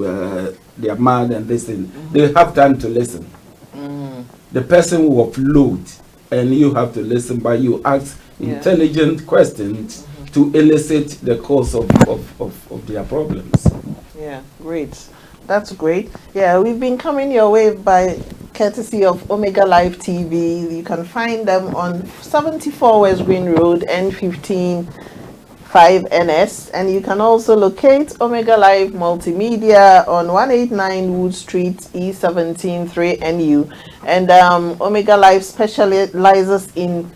they are mad and listen. They have time to listen. The person will offload and you have to listen, but you ask intelligent questions to elicit the cause of their problems. Great. That's great. Yeah, we've been coming your way by courtesy of Omega Live TV. You can find them on 74 West Green Road, N15 5NS, and you can also locate Omega Live Multimedia on 189 Wood Street, E17 3NU. And Omega Live specializes in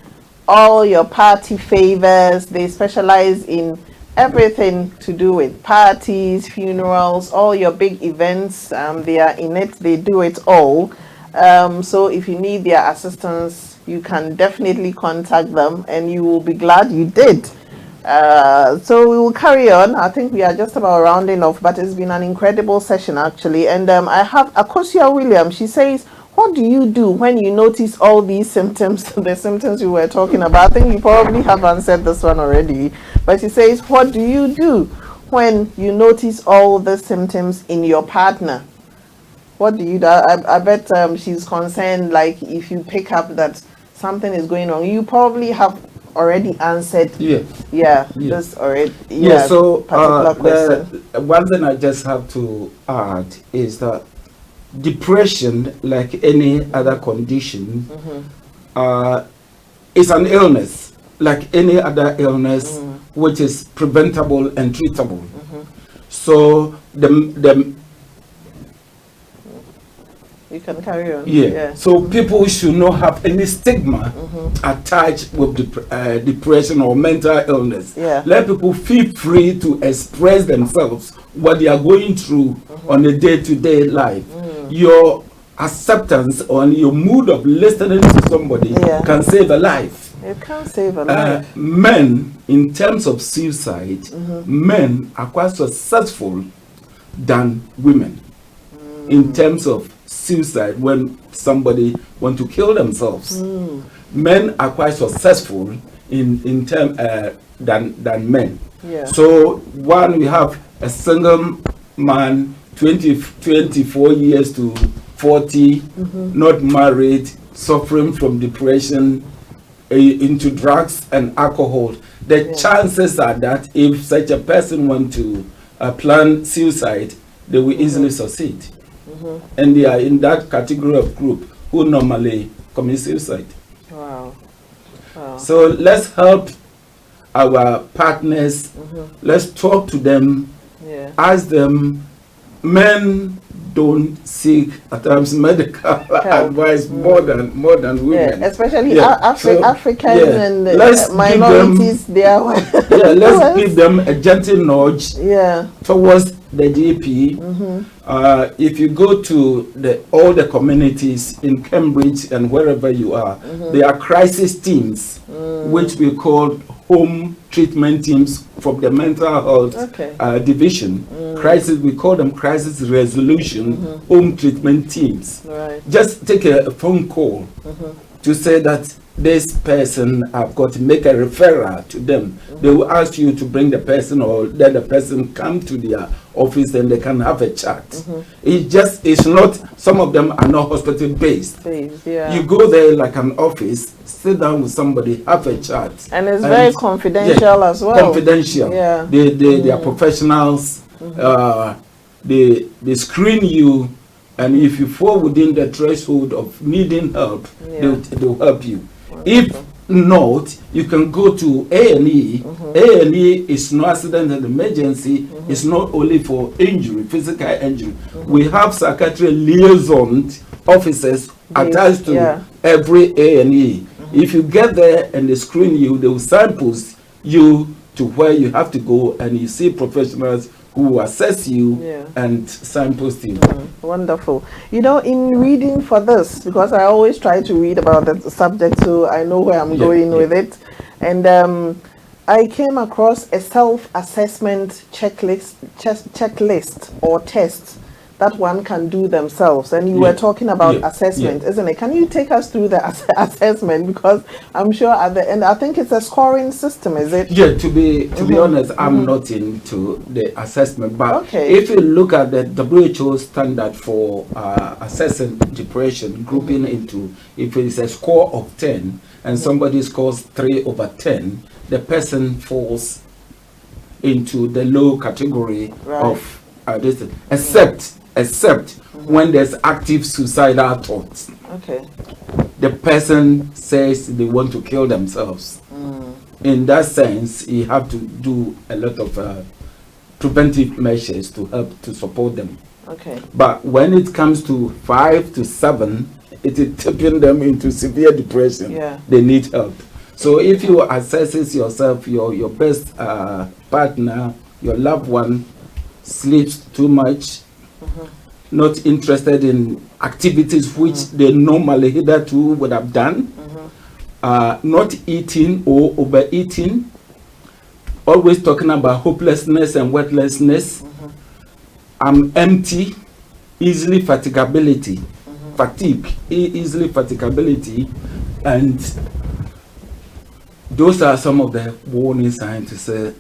all your party favors. They specialize in everything to do with parties, funerals, all your big events. They are in it. They do it all. So if you need their assistance, you can definitely contact them, and you will be glad you did. So we will carry on. I think we are just about rounding off, but it's been an incredible session actually. And I have Akosia Williams. She says, what do you do when you notice all these symptoms, the symptoms we were talking about? I think you probably have answered this one already, but she says, what do you do when you notice all the symptoms in your partner? What do you do? I bet she's concerned, like if you pick up that something is going on. You probably have already answered this already. So particular question. one thing I just have to add is that depression, like any other condition, is an illness, like any other illness, which is preventable and treatable. So the you can carry on. So people should not have any stigma attached with depression or mental illness. Let people feel free to express themselves, what they are going through on a day-to-day life. Your acceptance or your mood of listening to somebody can save a life. It can save a life. Men, in terms of suicide, men are quite successful than women in terms of suicide. When somebody want to kill themselves, men are quite successful in term than men. So one, we have a single man 24 years to 40, not married, suffering from depression, into drugs and alcohol. The chances are that if such a person want to plan suicide, they will easily succeed. And they are in that category of group who normally commit suicide. Wow. So let's help our partners. Let's talk to them. Ask them. Men don't seek at times medical advice more than women. Especially Africans and minorities. Let's give them a gentle nudge towards the GP. If you go to all the communities in Cambridge and wherever you are, there are crisis teams, which we call home treatment teams from the mental health division. Crisis, we call them crisis resolution home treatment teams. Just take a phone call to say that this person, I've got to make a referral to them. They will ask you to bring the person, or let the person come to their office and they can have a chat. It's not, some of them are not hospital based. You go there like an office, sit down with somebody, have a chat. And it's very confidential as well. Confidential. They are professionals. They screen you, and if you fall within the threshold of needing help, they'll help you. If not, you can go to A&E. A&E is no accident and emergency. It's not only for injury, physical injury. We have psychiatric liaison officers attached to every A&E. If you get there and they screen you, they will signpost you to where you have to go, and you see professionals who will assess you and signpost you. Wonderful. You know, in reading for this, because I always try to read about the subject so I know where I'm going with it, and I came across a self-assessment checklist or test that one can do themselves, and you were talking about assessment, isn't it? Can you take us through the assessment, because I'm sure at the end, I think it's a scoring system, is it? To be honest, I'm not into the assessment, but if you look at the WHO standard for assessing depression, grouping into, if it's a score of 10 and somebody scores 3 over 10, the person falls into the low category of this, except when there's active suicidal thoughts. The person says they want to kill themselves. In that sense, you have to do a lot of preventive measures to help to support them. But when it comes to 5 to 7, it is tipping them into severe depression. They need help. So if you assess yourself, your best partner, your loved one, sleeps too much, not interested in activities which they normally hitherto would have done, not eating or overeating, always talking about hopelessness and worthlessness. I'm empty, easily fatigability, easily fatigability, and those are some of the warning signs to say,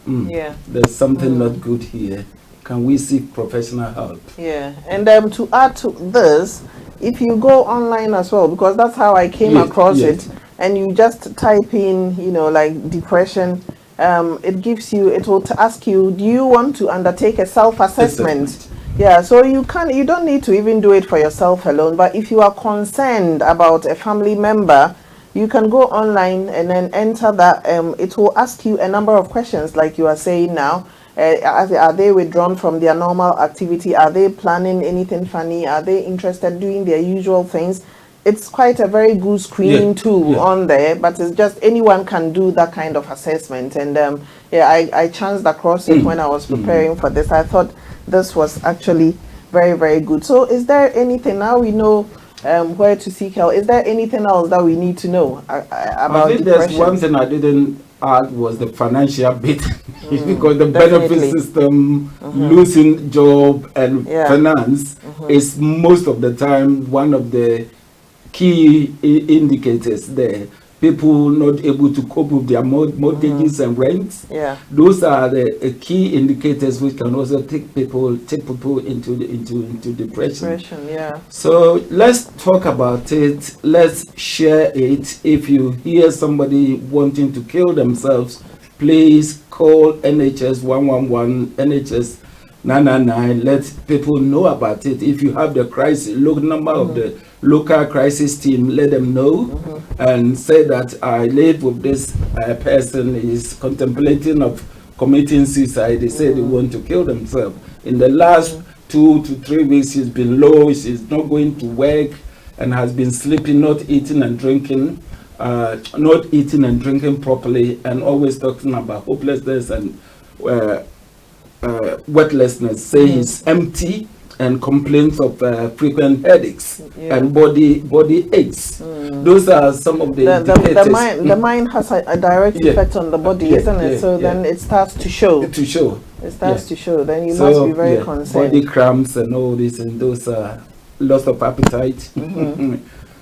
there's something not good here. Can we seek professional help? Yeah, and to add to this, if you go online as well, because that's how I came across it, and you just type in, like depression, it will ask you, do you want to undertake a self-assessment? Yeah, so you don't need to even do it for yourself alone, but if you are concerned about a family member, you can go online and then enter that. It will ask you a number of questions, like you are saying now. Are they withdrawn from their normal activity? Are they planning anything funny? Are they interested in doing their usual things? It's quite a very good screening tool on there, but it's just anyone can do that kind of assessment. And I chanced across it when I was preparing for this. I thought this was actually very, very good. So is there anything, now we know where to seek help, is there anything else that we need to know about depression? There's one thing I didn't add was the financial bit, because the benefit system, losing job and finance is most of the time one of the key indicators there. People not able to cope with their mortgages and rents. Yeah, those are the key indicators which can also take people into depression. Yeah. So let's talk about it. Let's share it. If you hear somebody wanting to kill themselves, please call NHS 111, NHS 999. Let people know about it. If you have the crisis number of the local crisis team, let them know and say that I live with this person is contemplating of committing suicide. They say they want to kill themselves. In the last 2 to 3 weeks, she's been low, she's not going to work and has been sleeping, not eating and drinking properly, and always talking about hopelessness and worthlessness. Say he's empty and complaints of frequent headaches and body aches. Those are some of the indicators. The mind has a direct effect on the body, isn't it? So then it starts to show. It starts to show. Then you must be very concerned. Body cramps and all this, and those are loss of appetite.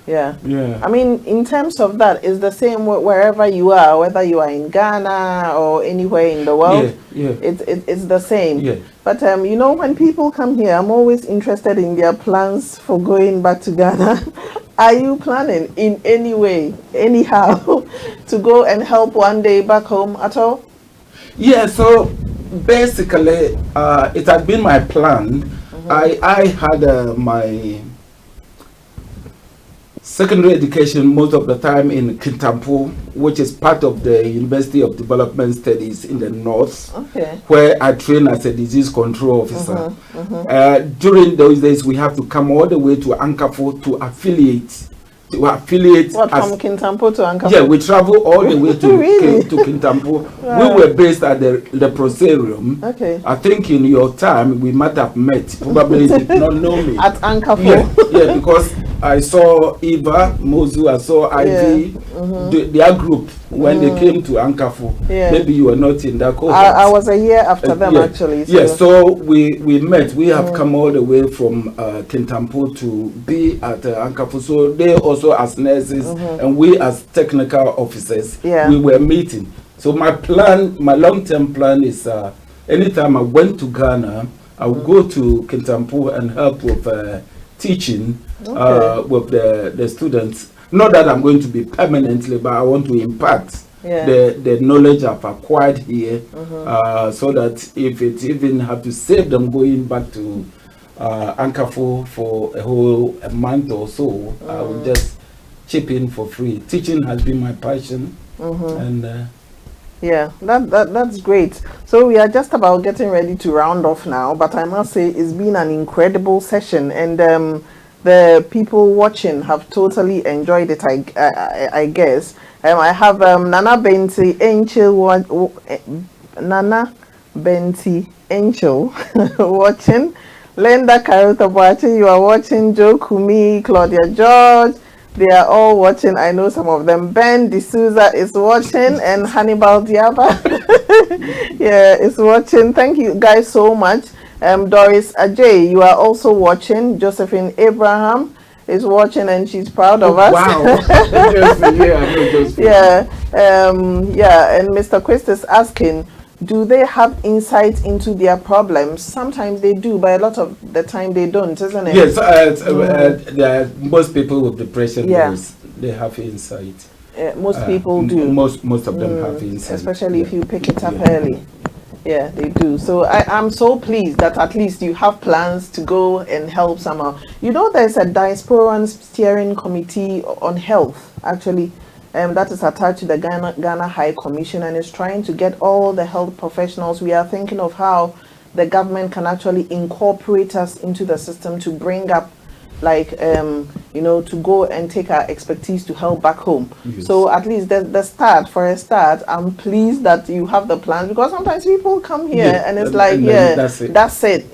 Yeah. I mean, in terms of that, it's the same wherever you are, whether you are in Ghana or anywhere in the world. It's the same. Yeah. But when people come here, I'm always interested in their plans for going back to Ghana. Are you planning in any way, anyhow, to go and help one day back home at all? Yeah. So basically, it had been my plan. I had my secondary education most of the time in Kintampo, which is part of the University of Development Studies in the north, where I trained as a disease control officer. During those days, we have to come all the way to Ankafo to affiliate. What, from Kintampo to Ankafo? Yeah, we travel all the way to Kintampo. Wow. We were based at the Proserium. I think in your time we might have met. Probably did not know me. At Ankafo? Yeah, because I saw Eva, Mozu, I saw Ivy, their group when they came to Ankafo. Maybe you were not in that cohort. I was a year after them actually. So we met. We have come all the way from Kintampo to be at Ankafo. So they also as nurses and we as technical officers, we were meeting. So my long-term plan is anytime I went to Ghana, I would go to Kintampo and help with teaching with the students. Not that I'm going to be permanently, but I want to impact the knowledge I've acquired here, so that if it even have to save them going back to Ankafo for a month or so, I will just chip in for free. Teaching has been my passion, and that's great. So we are just about getting ready to round off now, but I must say it's been an incredible session, and the people watching have totally enjoyed it. I guess I have Nana Benti Angel watching. Linda Karuta watching. You are watching. Joe Kumi, Claudia George, They are all watching. I know some of them. Ben D'Souza is watching, and Hannibal Diaba, yeah, is watching. Thank you guys so much. Doris Ajay, you are also watching. Josephine Abraham is watching, and she's proud of us. Wow. Yeah, yeah. And Mr. Quist is asking, do they have insight into their problems? Sometimes they do, but a lot of the time they don't, isn't it? Yes, most people with depression, Yeah. they have insight. Most people do. Most of them have insight. Especially if you pick it up early. Yeah, they do. So I'm so pleased that at least you have plans to go and help somehow. You know, there's a diasporan steering committee on health, actually, that is attached to the Ghana High Commission, and is trying to get all the health professionals. We are thinking of how the government can actually incorporate us into the system to bring up, like, to go and take our expertise to help back home. Yes. So at least for a start, I'm pleased that you have the plans, because sometimes people come here and it's that's it,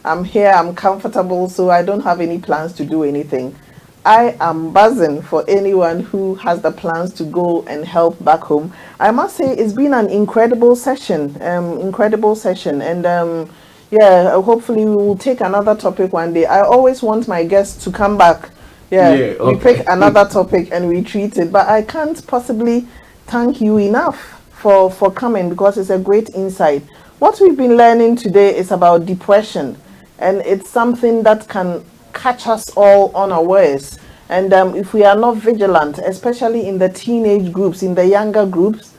I'm here, I'm comfortable, so I don't have any plans to do anything. I am buzzing for anyone who has the plans to go and help back home. I must say it's been an incredible session, and yeah, hopefully we will take another topic one day. I always want my guests to come back. Yeah, okay. We pick another topic and we treat it. But I can't possibly thank you enough for coming, because it's a great insight. What we've been learning today is about depression, and it's something that can catch us all unawares. And if we are not vigilant, especially in the teenage groups, in the younger groups,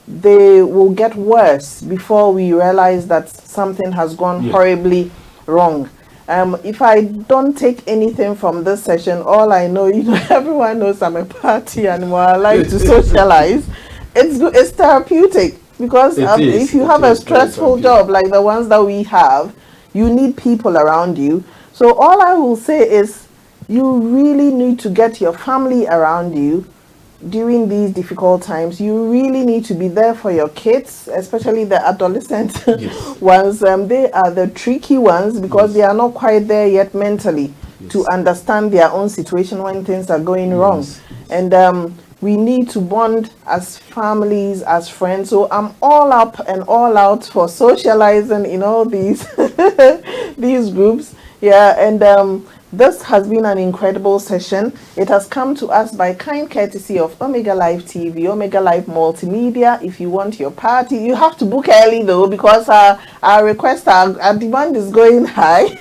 they will get worse before we realize that something has gone horribly wrong. If I don't take anything from this session, all I know, everyone knows I'm a party animal. I like to socialize. It's therapeutic, because if you have a stressful job like the ones that we have, you need people around you. So all I will say is, you really need to get your family around you during these difficult times. You really need to be there for your kids, especially the adolescent ones. They are the tricky ones, because they are not quite there yet mentally to understand their own situation when things are going wrong. And we need to bond as families, as friends. So I'm all up and all out for socializing in all these these groups. Yeah, and this has been an incredible session. It has come to us by kind courtesy of Omega Live TV, Omega Live Multimedia. If you want your party, you have to book early though, because our request, our demand is going high.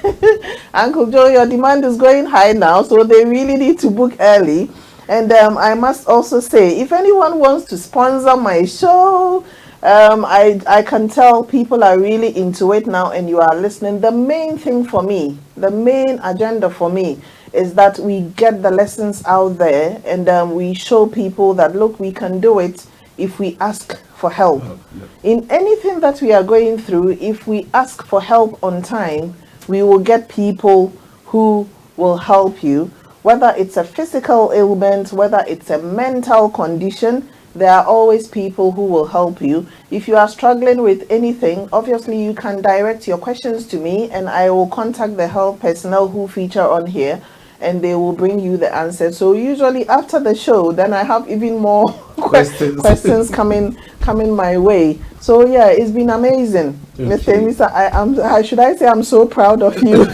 Uncle Joe, your demand is going high now, so they really need to book early. And I must also say, if anyone wants to sponsor my show, I can tell people are really into it now, and you are listening. The main thing for me, the main agenda for me, is that we get the lessons out there, and we show people that, look, we can do it if we ask for help. In anything that we are going through, if we ask for help on time, we will get people who will help you. Whether it's a physical ailment, whether it's a mental condition, there are always people who will help you. If you are struggling with anything, obviously you can direct your questions to me, and I will contact the health personnel who feature on here, and they will bring you the answer. So usually after the show, then I have even more questions coming my way. So yeah, it's been amazing. Mr. Emisa, should I say I'm so proud of you?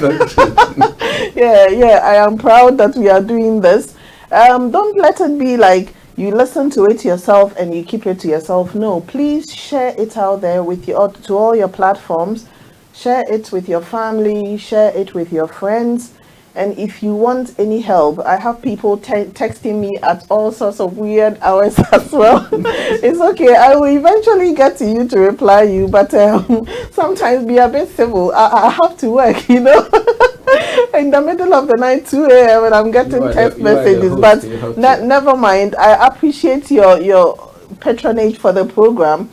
Yeah, I am proud that we are doing this. Don't let it be like you listen to it yourself and you keep it to yourself. No, please share it out there to all your platforms. Share it with your family, share it with your friends. And if you want any help, I have people texting me at all sorts of weird hours as well. It's okay. I will eventually get to you to reply you, but sometimes be a bit civil. I have to work, in the middle of the night, 2 a.m. when I'm getting text messages. But never mind. I appreciate your patronage for the program.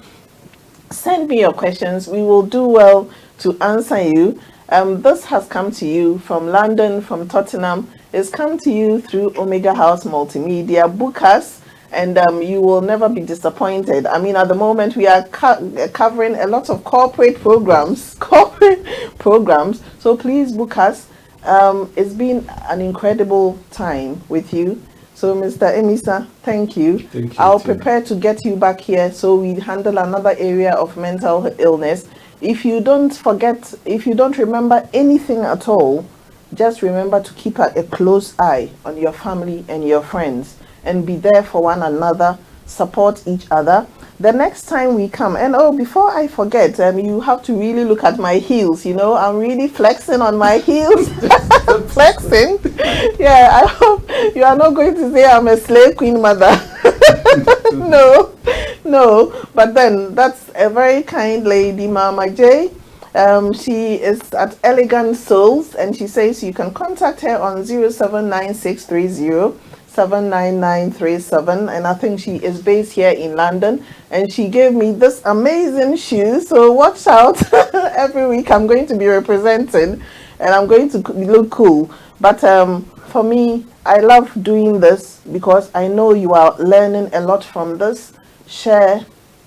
Send me your questions. We will do well to answer you. This has come to you from London, from Tottenham. It's come to you through Omega House Multimedia. Book us, and you will never be disappointed. I mean, at the moment, we are covering a lot of corporate programs. So please book us. It's been an incredible time with you. So, Mr. Emisa, thank you. Thank you. I'll too. prepare to get you back here so we handle another area of mental illness. If you don't remember anything at all, just remember to keep a close eye on your family and your friends and be there for one another, support each other. The next time we come, and before I forget, you have to really look at my heels. I'm really flexing on my heels. Flexing. Yeah, I hope you are not going to say I'm a slave queen mother. No. But then that's a very kind lady, Mama J. She is at Elegant Souls, and she says you can contact her on 079630 79937, and I think she is based here in London, and she gave me this amazing shoe, so watch out. Every week I'm going to be representing and I'm going to look cool, but for me, I love doing this because I know you are learning a lot from this. Share,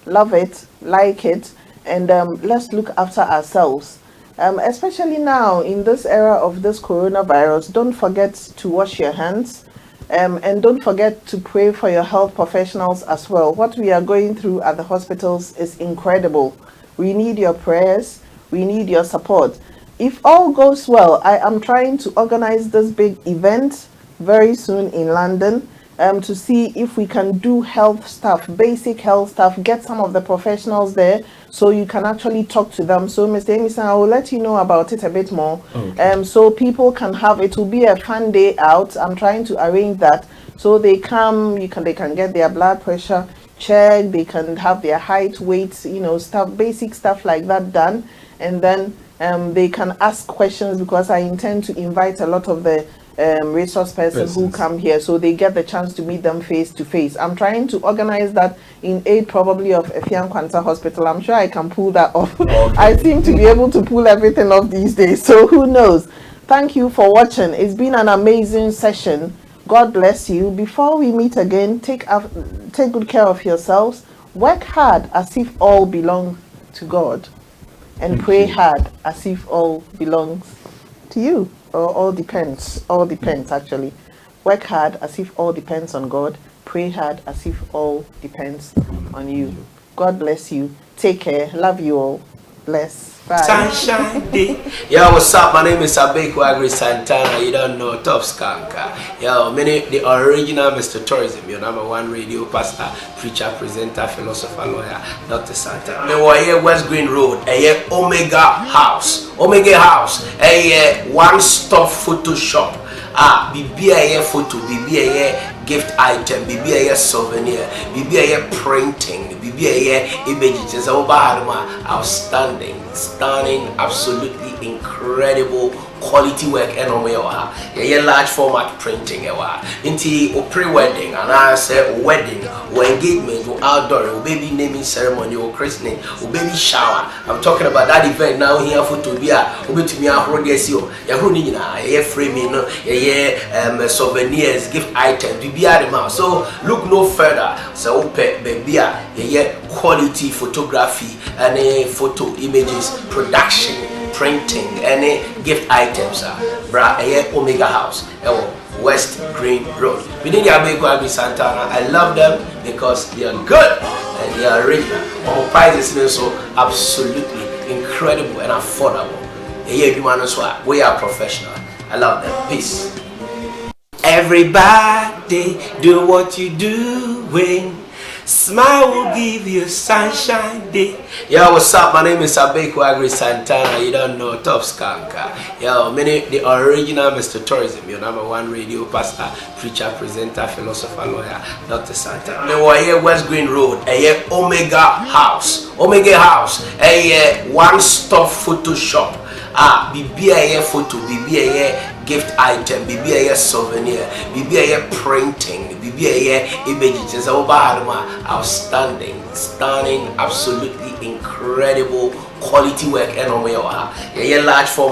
love it, like it, and let's look after ourselves. Especially now in this era of this coronavirus, don't forget to wash your hands. And don't forget to pray for your health professionals as well. What we are going through at the hospitals is incredible. We need your prayers. We need your support. If all goes well, I am trying to organize this big event very soon in London to see if we can do health stuff, basic health stuff, get some of the professionals there so you can actually talk to them. So, Mr. Emisa, I will let you know about it a bit more. Okay. So people can have, it will be a fun day out. I'm trying to arrange that. So they come, they can get their blood pressure checked, they can have their height, weight, stuff, basic stuff like that done. And then they can ask questions because I intend to invite a lot of the resource persons who come here, so they get the chance to meet them face to face. I'm trying to organize that in aid probably of Efian Kwanta Hospital. I'm sure I can pull that off. Okay. I seem to be able to pull everything off these days, so who knows. Thank you for watching. It's been an amazing session. God bless you. Before we meet again, take good care of yourselves. Work hard as if all belong to God, and pray hard as if all belongs to you. Or all depends actually. Work hard as if all depends on God. Pray hard as if all depends on you. God bless you. Take care. Love you all. Bless. Bye. Sunshine Day. Yo, what's up? My name is Abeku Agri Santana. You don't know, Top Skanka. Yo, the original Mr. Tourism, your #1 radio pastor, preacher, presenter, philosopher, lawyer, Dr. Santana. Me wa here West Green Road, Omega House, a one-stop photo shop. Bibi a photo, bibi a gift item, bibi a souvenir, bibi a printing, bibi a images. Outstanding, stunning, absolutely incredible quality work and large format printing into pre-wedding and I say wedding or engagement or outdoor or baby naming ceremony or christening or baby shower. I'm talking about that event now here for to be framing souvenirs, gift items, so look no further. So baby quality photography and photo images production, printing, any gift items, Omega House, West Green Road. Within the Abeku Agri Santana, I love them because they are good and they are original. Our prices are so absolutely incredible and affordable. We are professional. I love them. Peace. Everybody do what you doing. Smile will give you sunshine day. Yo, what's up? My name is Abeku Agri Santana. You don't know, Top Skanka. Yo, the original Mr. Tourism, your #1 radio pastor, preacher, presenter, philosopher, lawyer, Dr. Santana. Me wa here West Green Road, Omega House, a one-stop photo shop. Bibi a photo, bibi a gift item, bibi a souvenir, bibi a printing, bibi a images. Outstanding, stunning, absolutely incredible quality work and large format